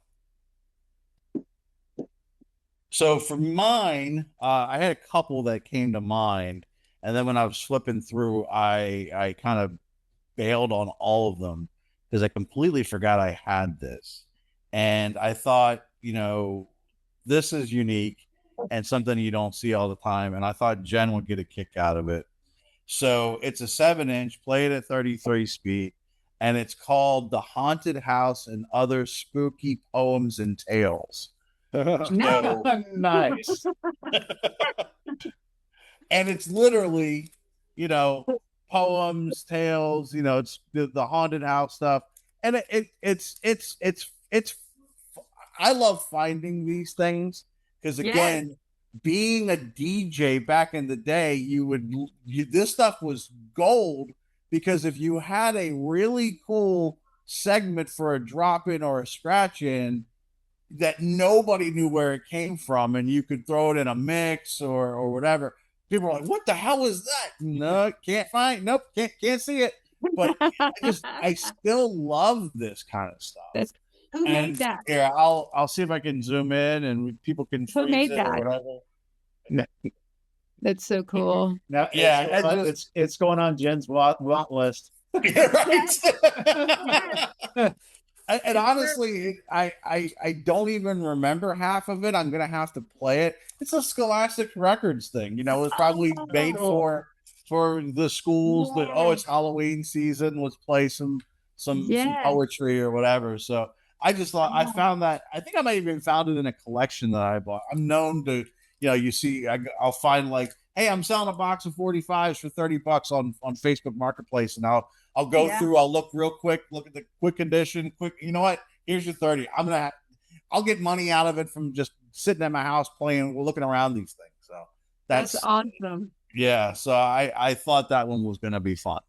for mine, I had a couple that came to mind, And then when I was flipping through, I kind of bailed on all of them because I completely forgot I had this. And I thought, this is unique and something you don't see all the time. And I thought Jen would get a kick out of it. So it's a 7-inch, played at 33 speed, and it's called The Haunted House and Other Spooky Poems and Tales. So, Nice. and it's literally, poems, tales, it's the haunted house stuff. And it's I love finding these things because again, being a DJ back in the day, this stuff was gold because if you had a really cool segment for a drop in or a scratch in that nobody knew where it came from, and you could throw it in a mix or whatever, people were like, "What the hell is that?" No, can't find. Nope, can't see it. But I still love this kind of stuff. Who made that? Yeah, I'll see if I can zoom in and people can Who made it that? or whatever. That's so cool. Now, Yeah, it's going on Jen's want list. And honestly, I don't even remember half of it. I'm gonna have to play it. It's a Scholastic Records thing, it was probably made for the schools that it's Halloween season. Let's play some poetry or whatever. So I just thought I found that. I think I might even found it in a collection that I bought. I'm known to, you see, I'll find like, hey, I'm selling a box of 45s for $30 on Facebook Marketplace, and I'll go through. I'll look real quick, look at the quick condition. You know what? Here's your 30. I'll get money out of it from just sitting at my house playing. We're looking around these things. So that's awesome. Yeah. So I thought that one was going to be fun.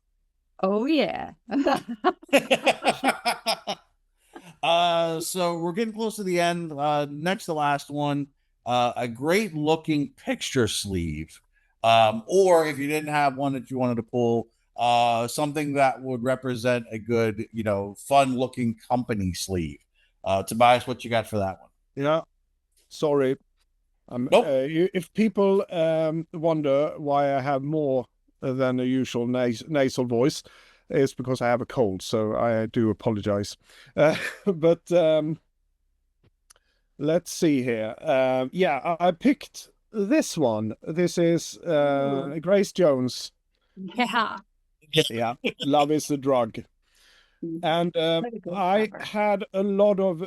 Oh yeah. So we're getting close to the end. Next to last one, a great looking picture sleeve. Or if you didn't have one that you wanted to pull, something that would represent a good, fun looking company sleeve. Tobias, what you got for that one? Yeah, sorry. Nope. If people wonder why I have more than a usual nasal voice, it's because I have a cold, so I do apologize. But let's see here. I picked this one. This is Grace Jones. Yeah. Yeah, Love is a Drug. And I had a lot of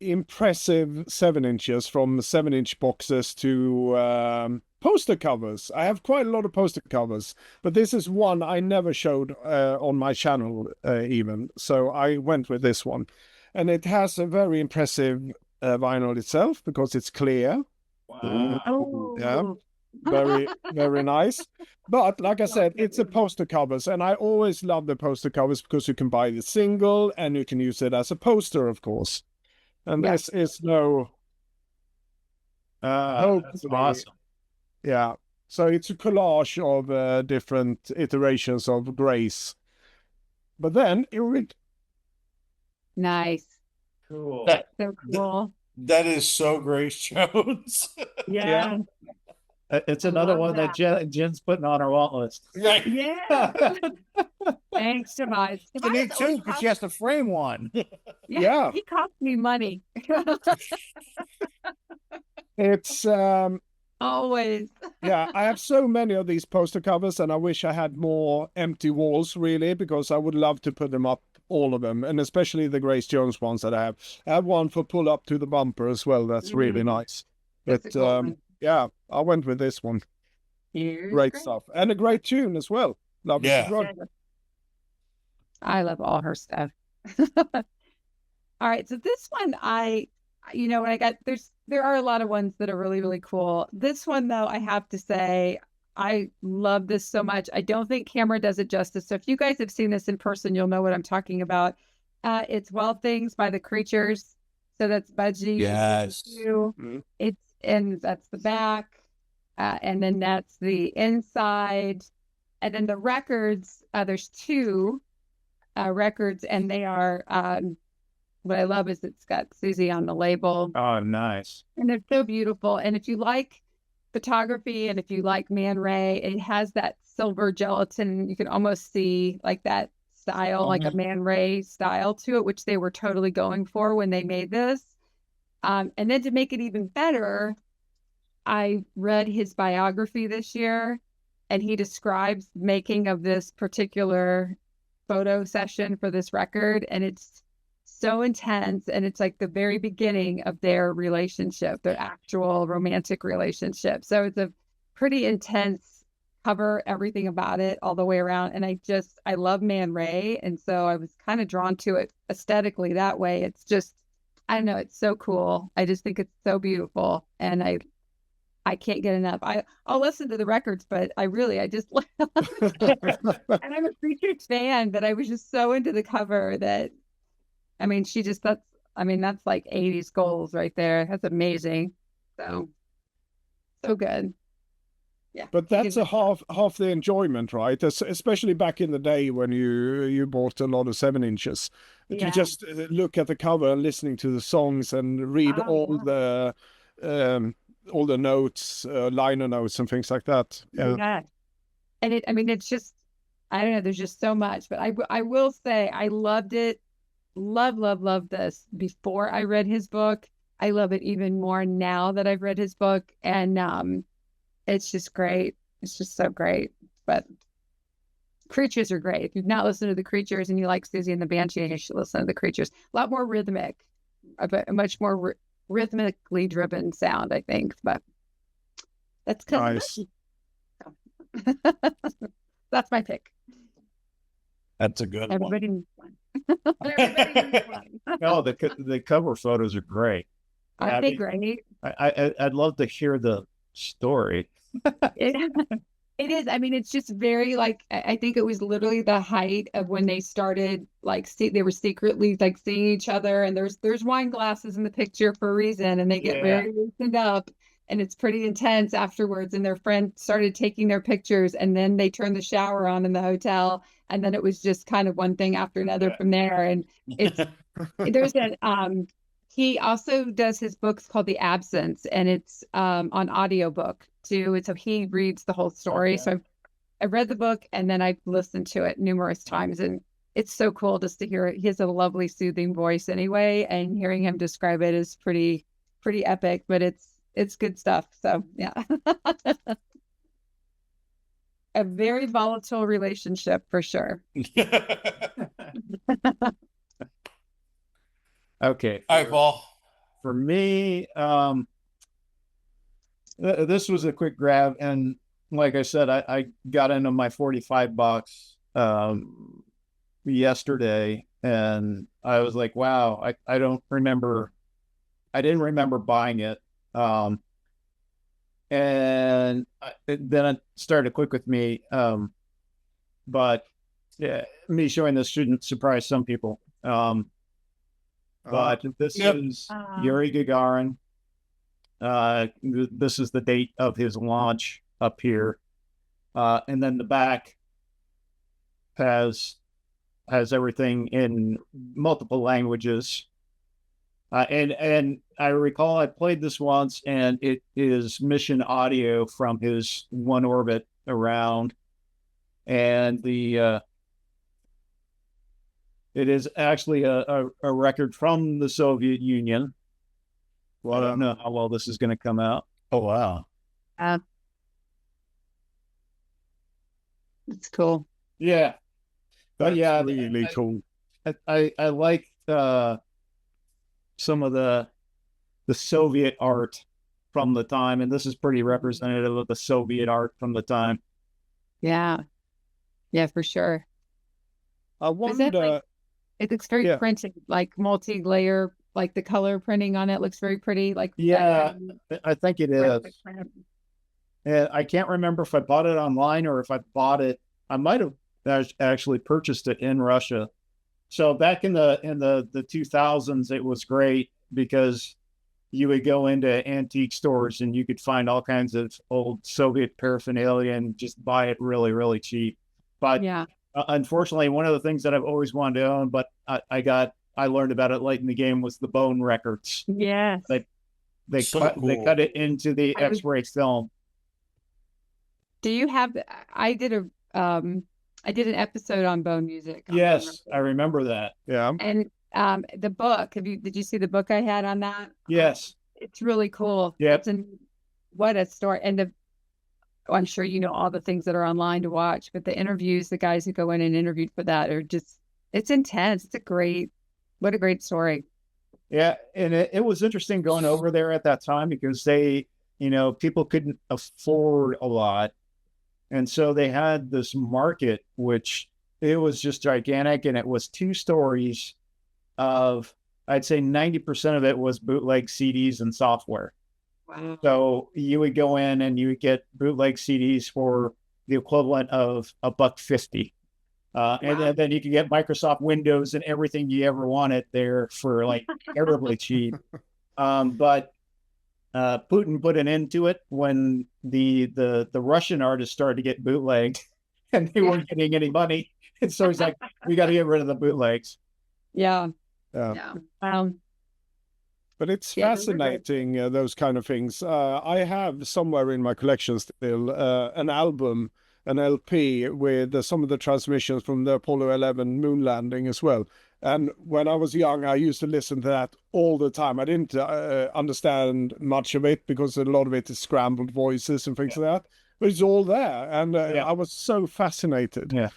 impressive 7-inches, from 7-inch boxes to poster covers. I have quite a lot of poster covers, but this is one I never showed on my channel even. So I went with this one. And it has a very impressive vinyl itself because it's clear. Wow. Yeah. Very, very nice. But like I said, it's a poster covers, and I always love the poster covers because you can buy the single and you can use it as a poster, of course. And this is no That's awesome. Yeah. So it's a collage of different iterations of Grace. But then nice. Cool. So cool. That is so Grace Jones. Yeah. It's another one that Jen's putting on her want list. Right. Yeah. Thanks, Tobias. It's neat too because she has to frame one. Yeah. He cost me money. It's always. Yeah, I have so many of these poster covers, and I wish I had more empty walls, really, because I would love to put them up, all of them, and especially the Grace Jones ones that I have. I have one for pull up to the bumper as well. That's really nice. But cool yeah, I went with this one. Great stuff, and a great tune as well. Love it. I love all her stuff. All right, so this one when I got there are a lot of ones that are really, really cool. This one, though, I have to say, I love this so much. I don't think camera does it justice. So if you guys have seen this in person, you'll know what I'm talking about. It's Wild Things by the Creatures. So that's Budgie. Yes. And that's the back. And then that's the inside. And then the records, there's 2 records, and they are what I love is it's got Susie on the label. Oh, nice. And they're so beautiful. And if you like photography, and if you like Man Ray, it has that silver gelatin. You can almost see like that style, like a Man Ray style to it, which they were totally going for when they made this. And then to make it even better, I read his biography this year, and he describes making of this particular photo session for this record, and it's so intense, and it's like the very beginning of their relationship, their actual romantic relationship. So it's a pretty intense cover, everything about it all the way around. And I love Man Ray, and so I was kind of drawn to it aesthetically that way. It's just, I don't know, it's so cool. I just think it's so beautiful, and I can't get enough. I'll listen to the records, but I just and I'm a Creatures fan, but I was just so into the cover that, I mean, that's like 80s goals right there. That's amazing. So good. Yeah. But that's a half the enjoyment, right? Especially back in the day when you bought a lot of 7-inches. Yeah. You just look at the cover and listening to the songs and read all the notes, liner notes and things like that. Yeah. And it's just, I don't know, there's just so much, but I will say I loved it. Love this before I read his book. I love it even more now that I've read his book, and it's just great. It's just so great. But Creatures are great. If you've not listened to the Creatures and you like Susie and the Banshee, you should listen to the Creatures. A lot more rhythmic, a much more rhythmically driven sound, I think. But that's nice. That's my pick. That's a good Everybody one. needs one. Everybody needs one. No, the cover photos are great. Aren't they great? I'd love to hear the story. It is. I mean, it's just very like, I think it was literally the height of when they started, like, they were secretly like seeing each other, and there's wine glasses in the picture for a reason, and they get very loosened up, and it's pretty intense afterwards. And their friend started taking their pictures, and then they turned the shower on in the hotel, and then it was just kind of one thing after another from there. And it's there's an he also does his books called The Absence, and it's on audiobook too. And so he reads the whole story. So I've read the book, and then I've listened to it numerous times, and it's so cool just to hear it. He has a lovely, soothing voice anyway, and hearing him describe it is pretty epic, but it's good stuff. So yeah. A very volatile relationship for sure. Okay. All right, Paul. For me, this was a quick grab, and like I said, I got into my 45 bucks yesterday, and I was like, wow, I didn't remember buying it. And then it started to click with me. But yeah, me showing this shouldn't surprise some people. But this is Yuri Gagarin. This is the date of his launch up here. And then the back has everything in multiple languages. And I recall I played this once, and it is mission audio from his one orbit around. And it is actually a record from the Soviet Union. Well, I don't know how well this is going to come out. Oh, wow. It's cool. Yeah. But yeah, really cool. I like some of the Soviet art from the time, and this is pretty representative of the Soviet art from the time. Yeah, for sure. I wonder. It looks very printed, like multi-layer, like the color printing on it looks very pretty. Like I think it is. And I can't remember if I bought it online or if I bought it. I might have actually purchased it in Russia. So back in the 2000s, it was great because you would go into antique stores and you could find all kinds of old Soviet paraphernalia and just buy it really, really cheap. But unfortunately, one of the things that I've always wanted to own, but I learned about it late in the game, was the bone records. Yes. They cut it into the X-ray film. Do you have? I did an episode on bone music. on Bone Yes, I Records. remember that. Yeah. And the book. Did you see the book I had on that? Yes. It's really cool. Yep. What a story. And I'm sure you know all the things that are online to watch, but the interviews, the guys who go in and interviewed for that are just, it's intense. What a great story. Yeah, and it was interesting going over there at that time because people couldn't afford a lot. And so they had this market, which it was just gigantic. And it was 2 stories of, I'd say 90% of it was bootleg CDs and software. Wow. So you would go in and you would get bootleg CDs for the equivalent of $1.50. And then you could get Microsoft Windows and everything you ever wanted there for like terribly cheap. But Putin put an end to it when the Russian artists started to get bootlegged and they weren't getting any money. And so he's like, we got to get rid of the bootlegs. Yeah. Yeah. Yeah. But it's Yeah, those are great. fascinating, those kind of things. I have somewhere in my collection still an album, an LP with some of the transmissions from the Apollo 11 moon landing as well. And when I was young, I used to listen to that all the time. I didn't understand much of it because a lot of it is scrambled voices and things like that. But it's all there. And I was so fascinated. Yeah.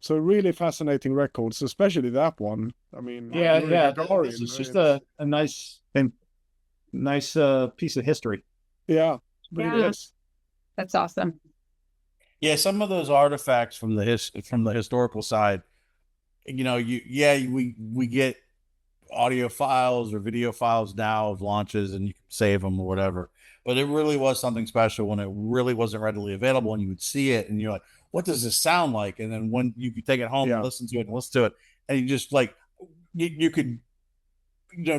So really fascinating records, especially that one. I mean, Yeah. Yuri Gagarin, It's just a nice piece of history. yeah, it really Yeah. is. That's awesome. Yeah, some of those artifacts from the historical side, we get audio files or video files now of launches and you can save them or whatever. But it really was something special when it really wasn't readily available and you would see it and you're like, what does this sound like? And then when you could take it home and listen to it and you just like you could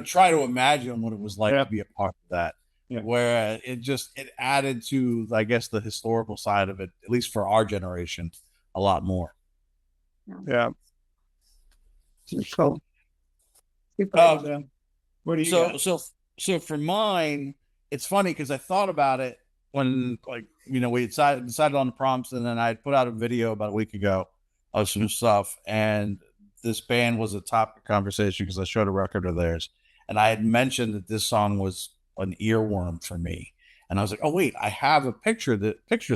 try to imagine what it was like to be a part of that. Yeah. Where it added to, I guess, the historical side of it, at least for our generation, a lot more. Yeah. Super. What do you got? So for mine, it's funny because I thought about it when, we decided on the prompts, and then I put out a video about a week ago of some stuff, and this band was a topic of conversation because I showed a record of theirs, and I had mentioned that this song was an earworm for me, and I was like, oh wait, I have a picture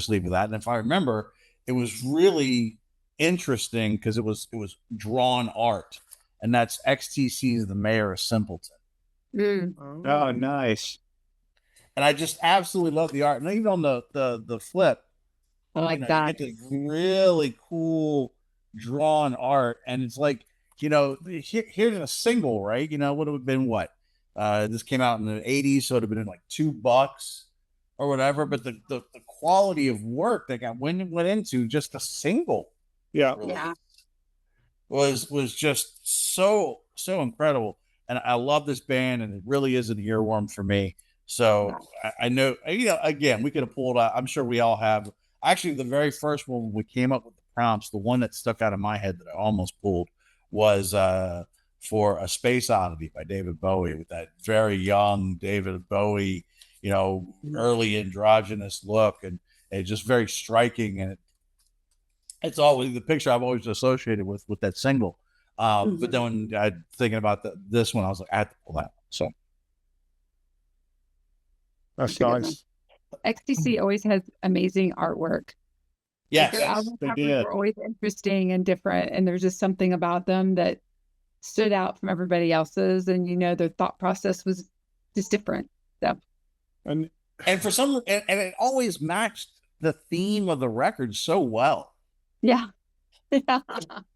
sleeve of that, and if I remember, it was really interesting because it was drawn art, and that's XTC's "The Mayor of Simpleton." Oh, nice. And I just absolutely love the art. And even on the flip, I like that. You get this really cool drawn art. And it's like, here's a single, right? Would have been what? This came out in the 80s, so it would have been like $2 or whatever. But the quality of work that went into just a single. Yeah. Was just so incredible. And I love this band, and it really is an earworm for me. So I know, again, we could have pulled out, I'm sure we all have. Actually, the very first one when we came up with the prompts, the one that stuck out of my head that I almost pulled was for A Space Oddity by David Bowie, with that very young David Bowie, early androgynous look, and it's just very striking. And it's always the picture I've always associated with that single. But then when I thinking about this one, I was like, I had to pull that one. So that's nice. XTC always has amazing artwork. Yes, their album they covers did. were always interesting and different, and there's just something about them that stood out from everybody else's, and their thought process was just different. So, And for some, and it always matched the theme of the record so well. yeah. And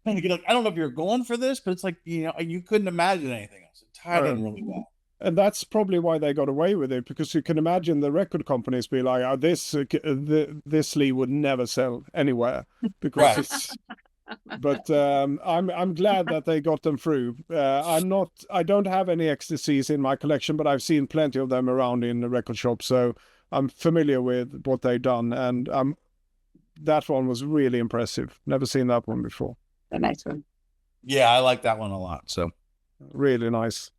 you're like, I don't know if you're going for this, but it's like, you couldn't imagine anything else. It tied in really well. And that's probably why they got away with it, because you can imagine the record companies be like, "Oh, this sleeve would never sell anywhere," because Right. it's. But I'm glad that they got them through. I don't have any XTCs in my collection, but I've seen plenty of them around in the record shop, so I'm familiar with what they've done, and that one was really impressive. Never seen that one before. A nice one. Yeah, I like that one a lot. So Really nice.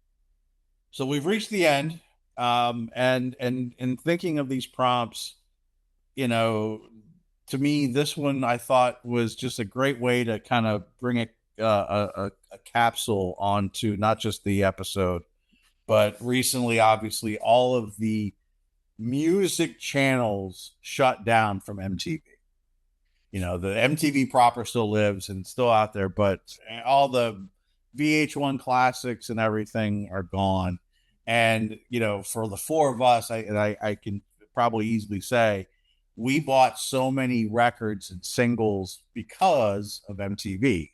we've reached the end. And in thinking of these prompts, you know, to me, this one I thought was just a great way to kind of bring a capsule onto not just the episode, but recently, obviously, all of the music channels shut down from MTV. You know, the MTV proper still lives and still out there, but all the VH1 classics and everything are gone. And, you know, for the four of us, I can probably easily say we bought so many records and singles because of MTV.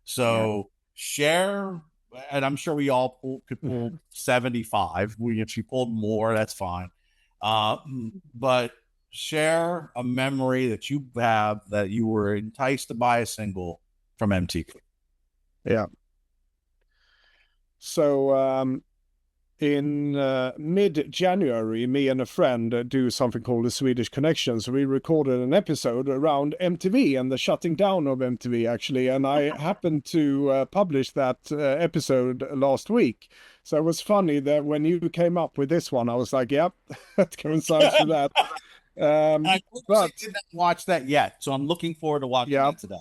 So share, and I'm sure we all could pull 75. If you pulled more, that's fine. But share a memory that you have that you were enticed to buy a single from MTV. Yeah. So in mid-January, me and a friend do something called the Swedish Connection. So we recorded an episode around MTV and the shutting down of MTV, actually. And I happened to publish that episode last week. So it was funny that when you came up with this one, I was like, yep, that coincides with that. I did not watch that yet, so I'm looking forward to watching that today.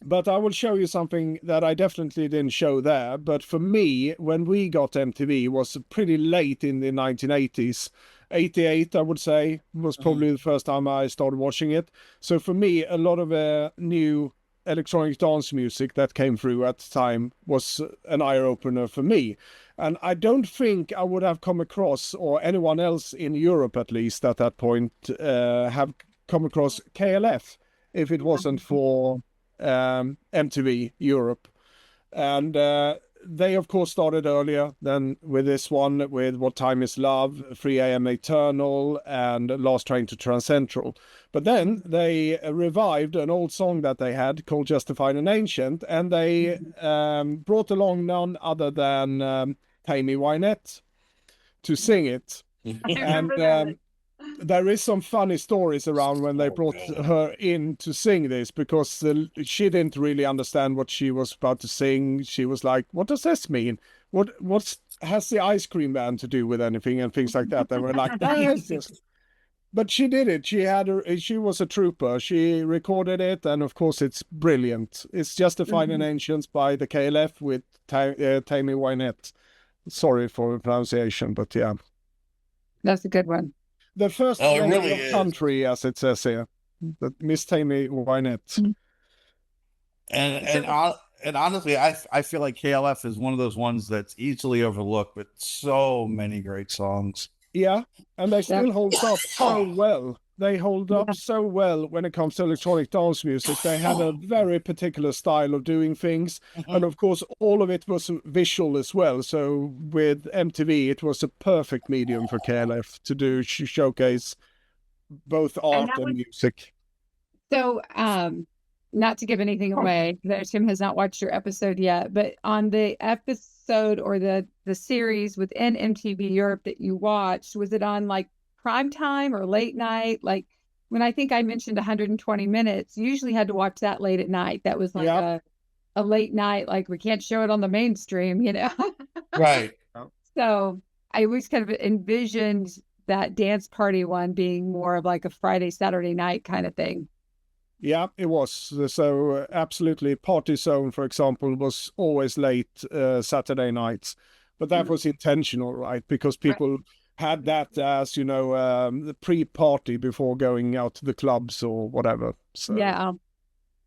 But I will show you something that I definitely didn't show there. But for me, when we got MTV, was pretty late in the 1980s. 88, I would say, was probably the first time I started watching it. So for me, a lot of new electronic dance music that came through at the time was an eye-opener for me. And I don't think I would have come across, or anyone else in Europe at least at that point, have come across KLF if it wasn't for MTV Europe. And they of course started earlier than with this one, with What Time Is Love, 3 AM Eternal, and Last Train to Transcentral. But then they revived an old song that they had called Justified and Ancient, and they brought along none other than Tammy Wynette to sing it. And there is some funny stories around when they brought her in to sing this, because she didn't really understand what she was about to sing. She was like, what does this mean? What has the ice cream man to do with anything, and things like that. They were like, but she did it. She was a trooper. She recorded it, and of course it's brilliant. It's Justified and Ancients by the KLF with Tammy Wynette. Sorry for the pronunciation, but yeah. That's a good one. The first lady of country, as it says here, that Miss Tammy Wynette. And honestly, I feel like KLF is one of those ones that's easily overlooked, with so many great songs. Yeah, and they still hold up so well. They hold up so well when it comes to electronic dance music. They have a very particular style of doing things. And of course, all of it was visual as well. So with MTV, it was a perfect medium for KLF to do showcase both art and music. So, not to give anything away, Tim has not watched your episode yet, but on the episode or the series within MTV Europe that you watched, was it on like prime time or late night? Like, when I think I mentioned 120 minutes, you usually had to watch that late at night. That was like a late night, like we can't show it on the mainstream, you know? Right. So I always kind of envisioned that dance party one being more of like a Friday, Saturday night kind of thing. Yeah, it was. So absolutely, Party Zone, for example, was always late Saturday nights. But that was intentional, right? Because people had that as, you know, the pre-party before going out to the clubs or whatever. So, yeah.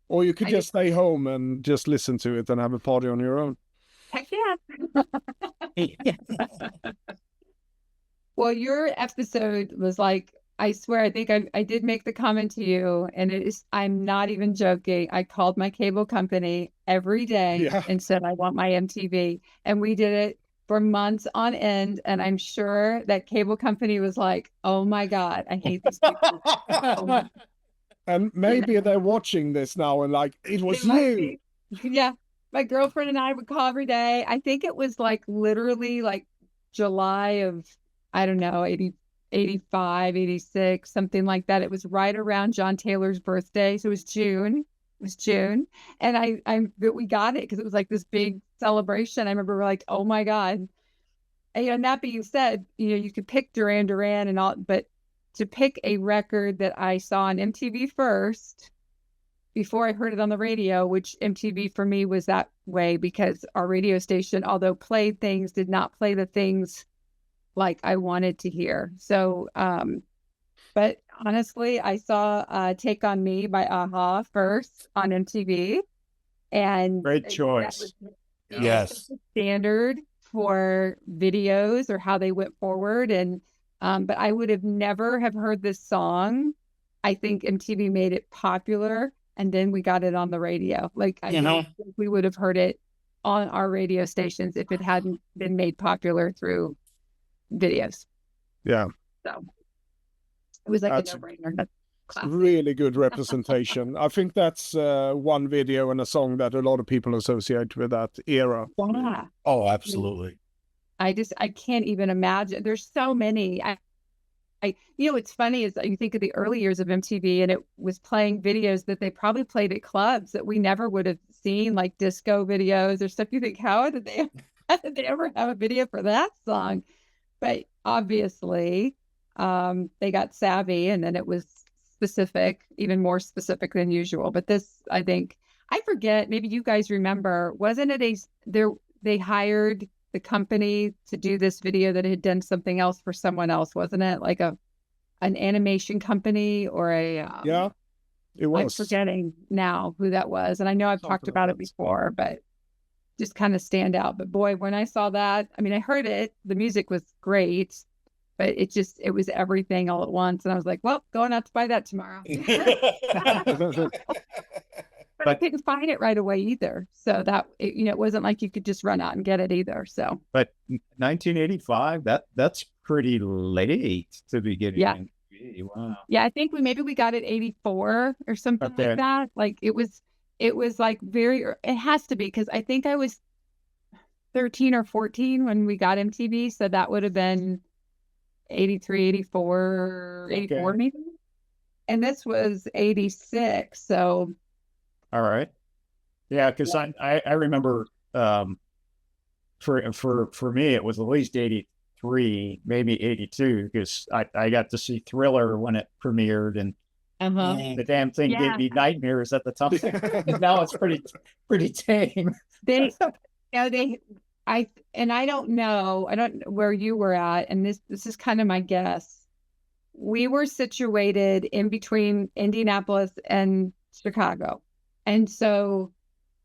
Or you could just stay home and just listen to it and have a party on your own. Heck yeah. Well, your episode was like, I swear, I think I did make the comment to you, and I'm not even joking. I called my cable company every day and said, I want my MTV. And we did it for months on end. And I'm sure that cable company was like, oh my God, I hate these people. And maybe they're watching this now and like, it was you. Yeah. My girlfriend and I would call every day. I think it was like literally like July of, I don't know, 85, 86, something like that. It was right around John Taylor's birthday. So it was June. And we got it because it was like this big celebration. I remember we're like, oh my God. And that being said, you know, you could pick Duran Duran and all, but to pick a record that I saw on MTV first before I heard it on the radio, which MTV for me was that way because our radio station, although played things, did not play the things like I wanted to hear. So, but honestly, I saw Take on Me by a-ha first on MTV. And Great choice. Yes. Standard for videos or how they went forward. And but I would have never have heard this song. I think MTV made it popular and then we got it on the radio. Like I don't think we would have heard it on our radio stations if it hadn't been made popular through videos. Yeah. So it was like That's a no-brainer. That's classic. really good representation. I think that's one video and a song that a lot of people associate with that era. Yeah. Oh, absolutely. I can't even imagine. There's so many. What's funny is that you think of the early years of MTV and it was playing videos that they probably played at clubs that we never would have seen, like disco videos or stuff. You think, how did they ever have a video for that song? But obviously, they got savvy and then it was specific, even more specific than usual. But this, I think, I forget, maybe you guys remember, wasn't it they hired the company to do this video that had done something else for someone else, wasn't it? Like an animation company or yeah, it was. I'm forgetting now who that was. And I know I've talked about it before, but just kind of stand out. But boy, when I saw that, I mean, I heard it, the music was great, but it was everything all at once. And I was like, well, going out to buy that tomorrow. But I couldn't find it right away either. So that, it wasn't like you could just run out and get it either. So, but 1985, that's pretty late to be getting. Yeah. Wow. Yeah, I think we got it 84 or something Okay. like that. Like it was like it has to be because I think I was 13 or 14 when we got MTV. So that would have been 83, 84, 84 maybe. And this was 86. So. All right. Yeah, because I remember for me it was at least 83, maybe 82, because I got to see Thriller when it premiered and the damn thing gave me nightmares at the time. Now it's pretty tame. I don't know where you were at, and this is kind of my guess. We were situated in between Indianapolis and Chicago. And so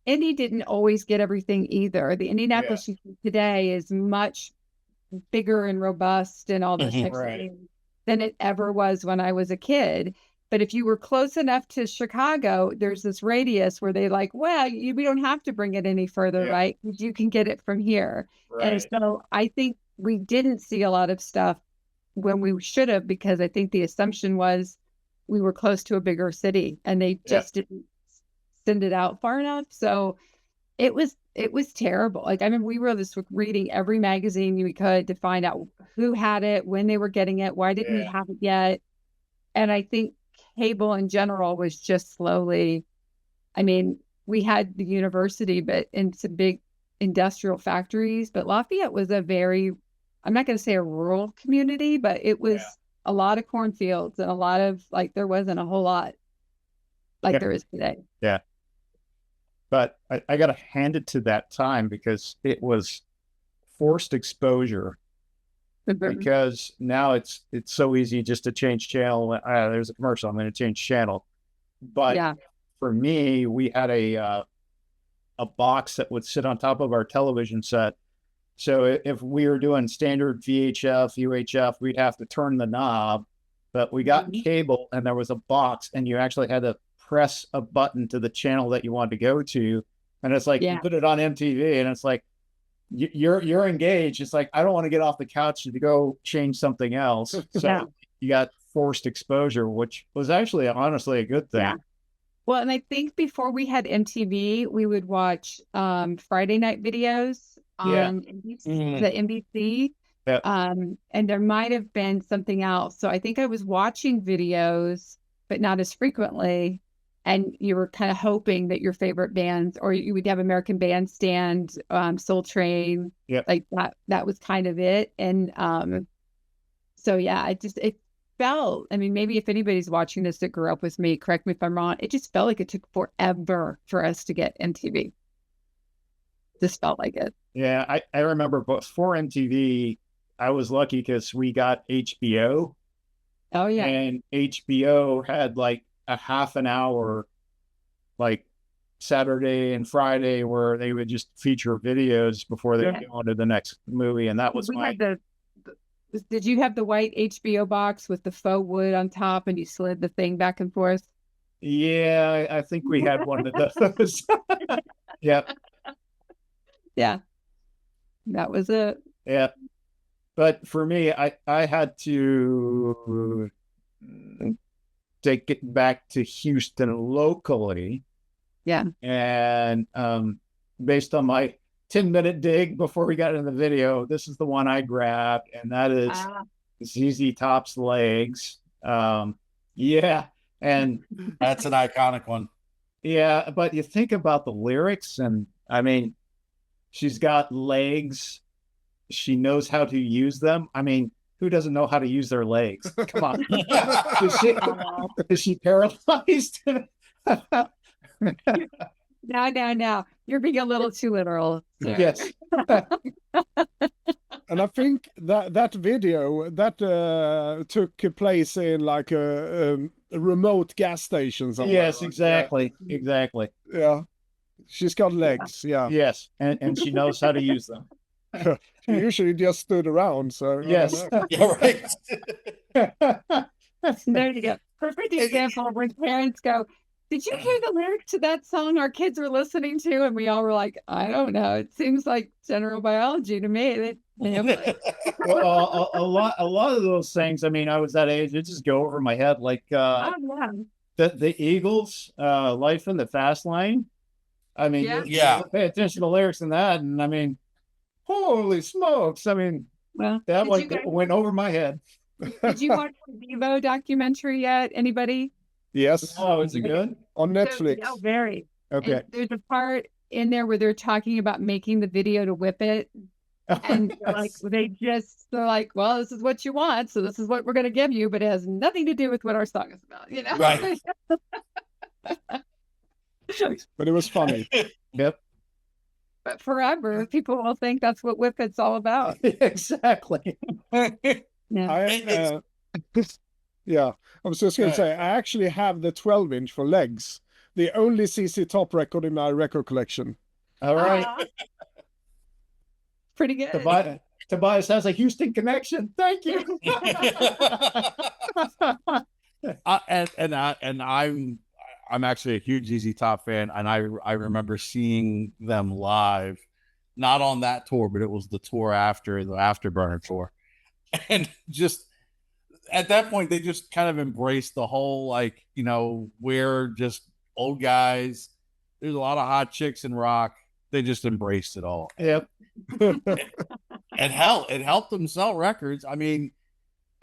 Indy didn't always get everything either. The Indianapolis today is much bigger and robust and all those types of things than it ever was when I was a kid. But if you were close enough to Chicago, there's this radius where they like, well, we don't have to bring it any further, right? Because you can get it from here. Right. And so I think we didn't see a lot of stuff when we should have, because I think the assumption was we were close to a bigger city and they just didn't send it out far enough. So it was terrible. Like I remember we were just reading every magazine we could to find out who had it, when they were getting it, why didn't we have it yet. And I think cable in general was just slowly, I mean, we had the university, but in some big industrial factories, but Lafayette was I'm not going to say a rural community, but it was a lot of cornfields and a lot of there wasn't a whole lot like there is today. Yeah. But I got to hand it to that time because it was forced exposure. Because now it's so easy just to change channel. There's a commercial, I'm going to change channel. But for me, we had a box that would sit on top of our television set. So if we were doing standard VHF, UHF, we'd have to turn the knob. But we got cable and there was a box and you actually had to press a button to the channel that you wanted to go to. And it's like, you put it on MTV and it's like, you're engaged. It's like, I don't want to get off the couch to go change something else. So you got forced exposure, which was actually honestly a good thing. Yeah. Well, and I think before we had MTV, we would watch Friday night videos on the NBC. And there might have been something else. So I think I was watching videos, but not as frequently. And you were kind of hoping that your favorite bands, or you would have American Bandstand, Soul Train, like that was kind of it. And so, yeah, felt, I mean, maybe if anybody's watching this that grew up with me, correct me if I'm wrong, it just felt like it took forever for us to get MTV. Just felt like it. Yeah, I remember before MTV, I was lucky because we got HBO, Oh yeah. and HBO had like a half an hour, like Saturday and Friday, where they would just feature videos before they Yeah. go on to the next movie, and that was We my had did you have the white HBO box with the faux wood on top and you slid the thing back and forth? yeah. I think we had one of those. Yep, Yeah. That was it. yeah. But for me, I had to take it back to Houston locally. Yeah. And based on my 10-minute dig before we got into the video, this is the one I grabbed, and that is Ah. ZZ Top's Legs. Yeah. And That's an iconic one. yeah, but you think about the lyrics, and I mean, she's got legs. She knows how to use them. I mean, who doesn't know how to use their legs? Come on. Is she paralyzed? Now. You're being a little too literal. Sir. Yes. And I think that video that took place in like a remote gas station somewhere. Yes, right? exactly. Exactly. Yeah. She's got legs. Yeah. Yes. And she knows how to use them. She usually just stood around. So I don't Yes. know. Yeah, right. There you go. Perfect example of when parents go, did you hear the lyrics to that song our kids were listening to? And we all were like, I don't know. It seems like general biology to me. Well, a lot of those things, I mean, I was that age, it just go over my head. Like Oh, yeah. the Eagles, Life in the Fast Lane. I mean, Yeah. Yeah. pay attention to the lyrics in that, and I mean, holy smokes. I mean, Well, that did you guys- went over my head. did you watch the Devo documentary yet? Anybody? Yes. Oh, is it good? On Netflix. Oh, very. Okay. And there's a part in there where they're talking about making the video to Whip It. And they're like, well, this is what you want, so this is what we're going to give you, but it has nothing to do with what our song is about, you know? Right. But it was funny. Yep. But forever, people will think that's what Whip It's all about. Exactly. Yeah. Yeah, I was just going to say, I actually have the 12-inch for Legs, the only CC Top record in my record collection. All right. Pretty good. Tobias has a Houston connection. Thank you. I'm actually a huge ZZ Top fan, and I remember seeing them live, not on that tour, but it was the tour after the Afterburner tour, and just at that point they just kind of embraced the whole, like, you know, we're just old guys. There's a lot of hot chicks in rock. They just embraced it all. Yep. And hell, it helped them sell records. I mean,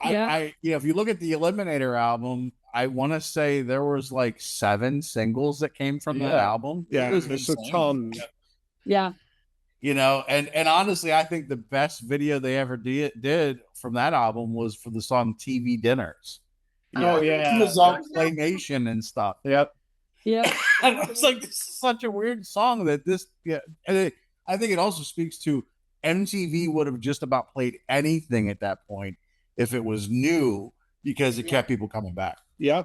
I if you look at the Eliminator album, I want to say there was like 7 singles that came from that album. Yeah, It was it's a insane. ton. Yeah. You know, and honestly, I think the best video they ever did from that album was for the song TV Dinners. Oh, yeah. It was on Playmation and stuff. Yeah. And I was like, this is such a weird song that this, yeah. And I think it also speaks to MTV would have just about played anything at that point if it was new, because it kept people coming back. Yeah.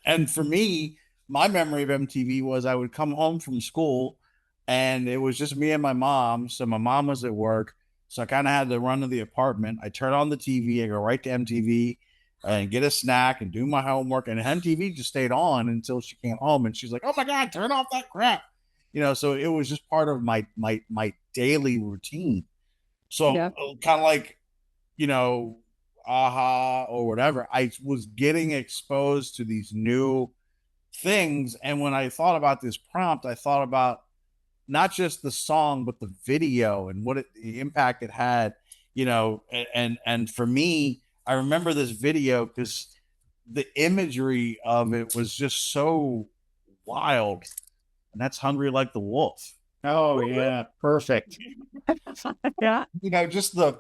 And for me, my memory of MTV was I would come home from school and it was just me and my mom. So my mom was at work. So I kind of had to run to the apartment. I turn on the TV, I go right to MTV and get a snack and do my homework. And MTV just stayed on until she came home, and she's like, "Oh my God, turn off that crap." You know, so it was just part of my daily routine. So kind of like, you know, Aha or whatever, I was getting exposed to these new things. And when I thought about this prompt, I thought about not just the song, but the video and the impact it had, you know, and for me, I remember this video because the imagery of it was just so wild. And that's Hungry Like the Wolf. Oh, yeah. Perfect. Yeah. You know, just the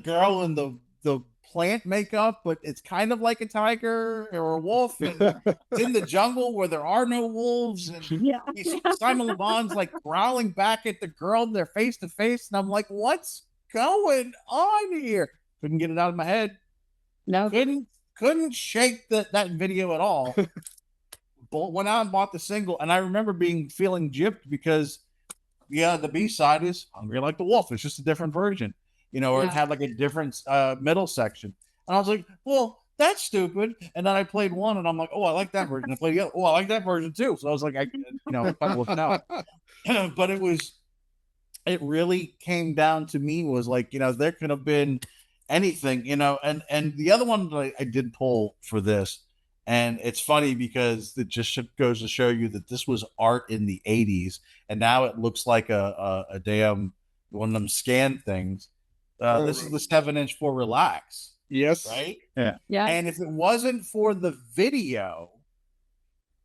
girl in the plant makeup, but it's kind of like a tiger or a wolf. And it's in the jungle where there are no wolves. And Yeah. Simon Le Bon's like growling back at the girl, and they're face to face. And I'm like, what's going on here? Couldn't get it out of my head. No. Couldn't shake that video at all. Went out and bought the single, and I remember feeling gypped because the B-side is Hungry Like the Wolf. It's just a different version, or it had like a different middle section. And I was like, well, that's stupid. And then I played one, and I'm like, oh, I like that version. I played the other. Oh, I like that version too. So I was like, out. But it really came down to me was like, there could have been anything, and the other one that I did pull for this. And it's funny because it just goes to show you that this was art in the 80s, and now it looks like a damn one of them scan things. This is the 7" for Relax. Yes. Right? Yeah. And if it wasn't for the video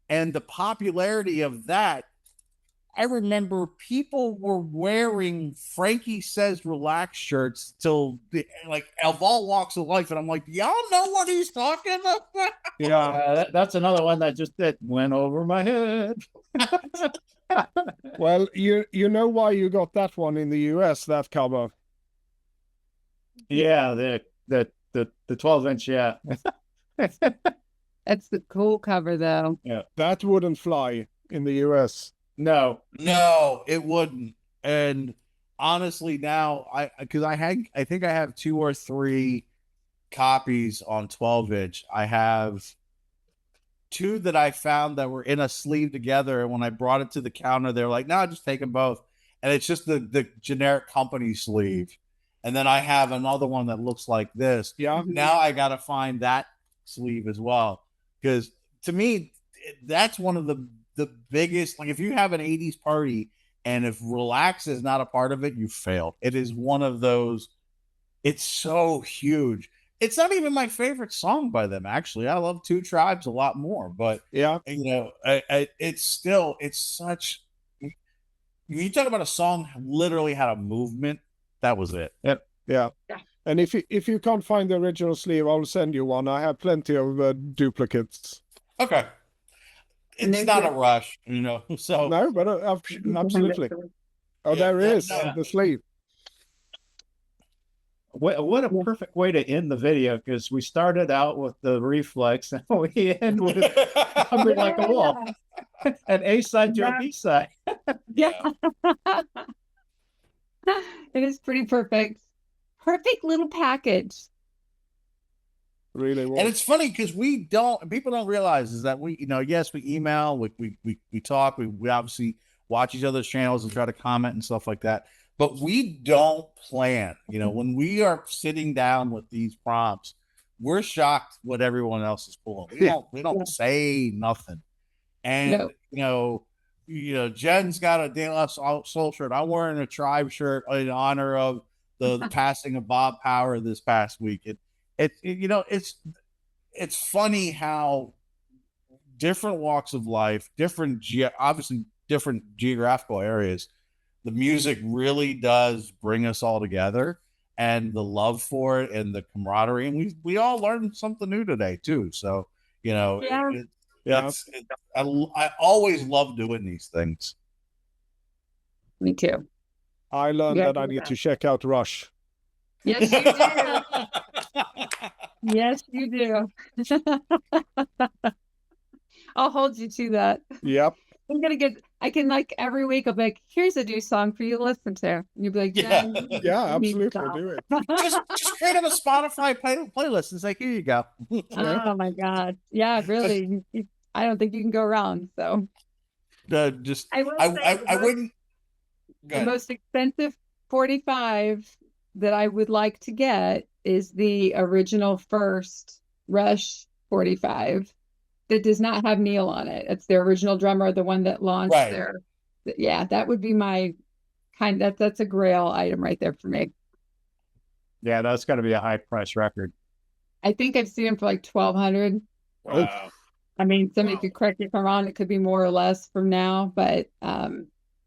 and the popularity of that, I remember people were wearing Frankie Says Relax shirts till of all walks of life. And I'm like, y'all know what he's talking about? Yeah, that's another one that went over my head. Well, you know why you got that one in the US, that cover? Yeah, the 12-inch, yeah. That's the cool cover, though. Yeah. That wouldn't fly in the US. No, it wouldn't. And honestly, now I think I have 2 or 3 copies on 12-inch. I have 2 that I found that were in a sleeve together, and when I brought it to the counter, they're like, "No, just take them both." And it's just the generic company sleeve. And then I have another one that looks like this. Yeah. Now I got to find that sleeve as well, because to me, that's one of the biggest. Like, if you have an 80s party and if Relax is not a part of it, you failed. It is one of those. It's so huge. It's not even my favorite song by them, actually. I love Two Tribes a lot more, but Yeah. it's such. You talk about a song literally had a movement. That was it. Yeah. And if you can't find the original sleeve, I'll send you one. I have plenty of duplicates. Okay. It's not a rush, so. No, but absolutely. Oh, there is the sleeve. What a perfect way to end the video, because we started out with the Reflex and we end with Hungry Like a Wolf. An A-side to a B-side. Yeah. It is pretty perfect. Perfect little package. Really was. And it's funny because people don't realize is that we, yes, we email, we talk, we obviously watch each other's channels and try to comment and stuff like that. But we don't plan, when we are sitting down with these prompts, we're shocked what everyone else is pulling. We don't say nothing. And, Jen's got a De La Soul shirt. I'm wearing a Tribe shirt in honor of the passing of Bob Power this past week. It's funny how different walks of life, obviously different geographical areas, the music really does bring us all together, and the love for it and the camaraderie. And we all learned something new today too. So, I always love doing these things. Me too. I learned that I need to check out Rush. Yes, you do. Yes, you do. I'll hold you to that. Yep. I can every week I'll be like, here's a new song for you to listen to. And you'll be like, yeah, absolutely, do it. just create a Spotify playlist and say, here you go. Oh my God. Yeah, really. I don't think you can go wrong. So I wouldn't. The most expensive 45 that I would like to get is the original first Rush 45 that does not have Neil on it. It's the original drummer, the one that launched there. Yeah, that would be my that's a grail item right there for me. Yeah, that's got to be a high price record. I think I've seen them for like $1,200. Wow. I mean, somebody could correct me if I'm wrong. It could be more or less from now, but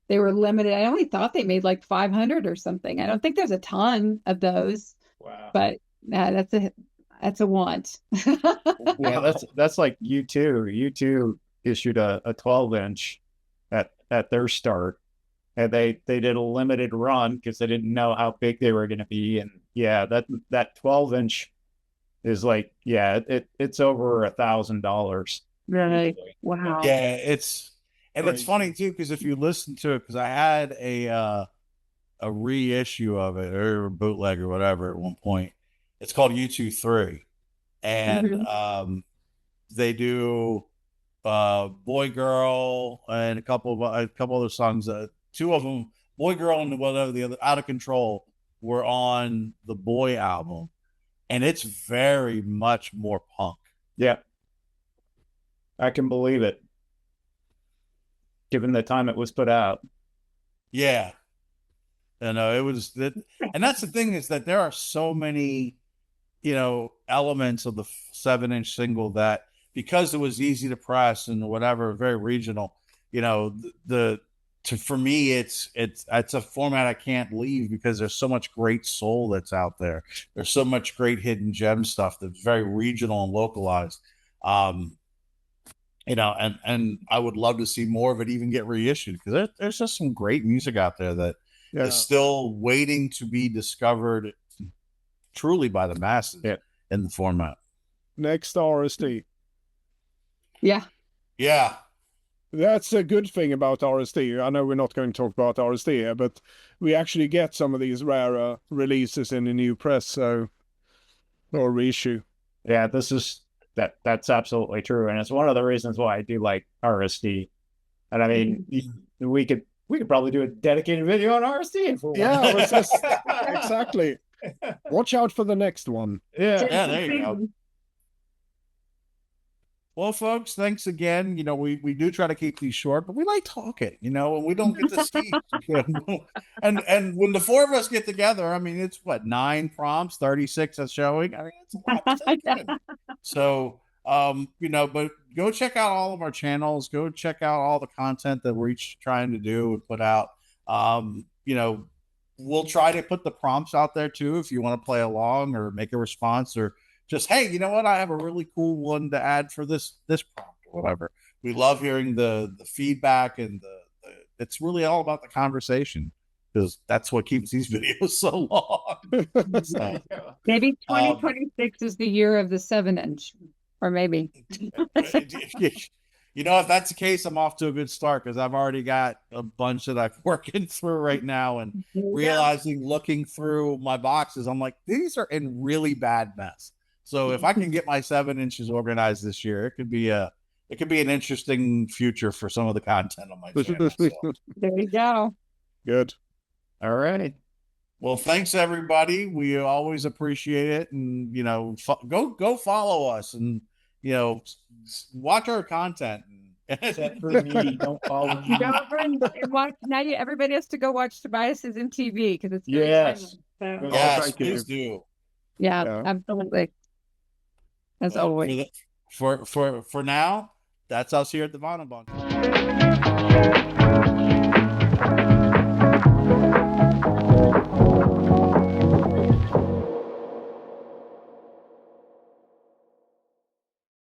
they were limited. I only thought they made like 500 or something. I don't think there's a ton of those. Wow. But that's That's a want. Yeah, that's like U2. U2 issued a 12-inch at their start, and they did a limited run because they didn't know how big they were going to be. And yeah, that 12-inch is like, yeah, it's over $1,000. Really? Wow. Yeah, it's funny too, because if you listen to it, because I had a reissue of it or bootleg or whatever at one point. It's called U2-3, and they do Boy Girl and a couple other songs. Two of them, Boy Girl and whatever the other, Out of Control, were on the Boy album, and it's very much more punk. Yeah, I can believe it, given the time it was put out. Yeah. And it was that, and that's the thing, is that there are so many, elements of the 7-inch single that, because it was easy to press and whatever, very regional, for me, it's a format I can't leave, because there's so much great soul that's out there. There's so much great hidden gem stuff that's very regional and localized. And I would love to see more of it even get reissued, because there's just some great music out there that is still waiting to be discovered truly by the masses in the format. Next RSD. Yeah. Yeah. That's a good thing about RSD. I know we're not going to talk about RSD here, but we actually get some of these rarer releases in the new press, or reissue. Yeah, that's absolutely true, and it's one of the reasons why I do like RSD. And I mean, we could probably do a dedicated video on RSD if we want. Yeah, exactly. Watch out for the next one. Yeah, there you go. Well, folks, thanks again. We do try to keep these short, but we like talking, and we don't get to speak. And when the four of us get together, I mean, it's what, 9 prompts, 36 a showing. I mean, it's a lot. So, but go check out all of our channels. Go check out all the content that we're each trying to do and put out. We'll try to put the prompts out there too, if you want to play along or make a response, or just, hey, you know what? I have a really cool one to add for this prompt or whatever. We love hearing the feedback, and it's really all about the conversation, because that's what keeps these videos so long. So, maybe 2026 is the year of the 7-inch, or maybe. If that's the case, I'm off to a good start, because I've already got a bunch that I'm working through right now, and looking through my boxes, I'm like, these are in really bad mess. So if I can get my 7 inches organized this year, it could be an interesting future for some of the content on my channel. So. There you go. Good. All right. Well, thanks everybody. We always appreciate it, and go follow us, and watch our content. Except for me, don't follow me. Now everybody has to go watch Tobias's MTV, because it's yes, so. Yes, please do. Yeah, absolutely. As always. For now, that's us here at the Vinyl Bunch.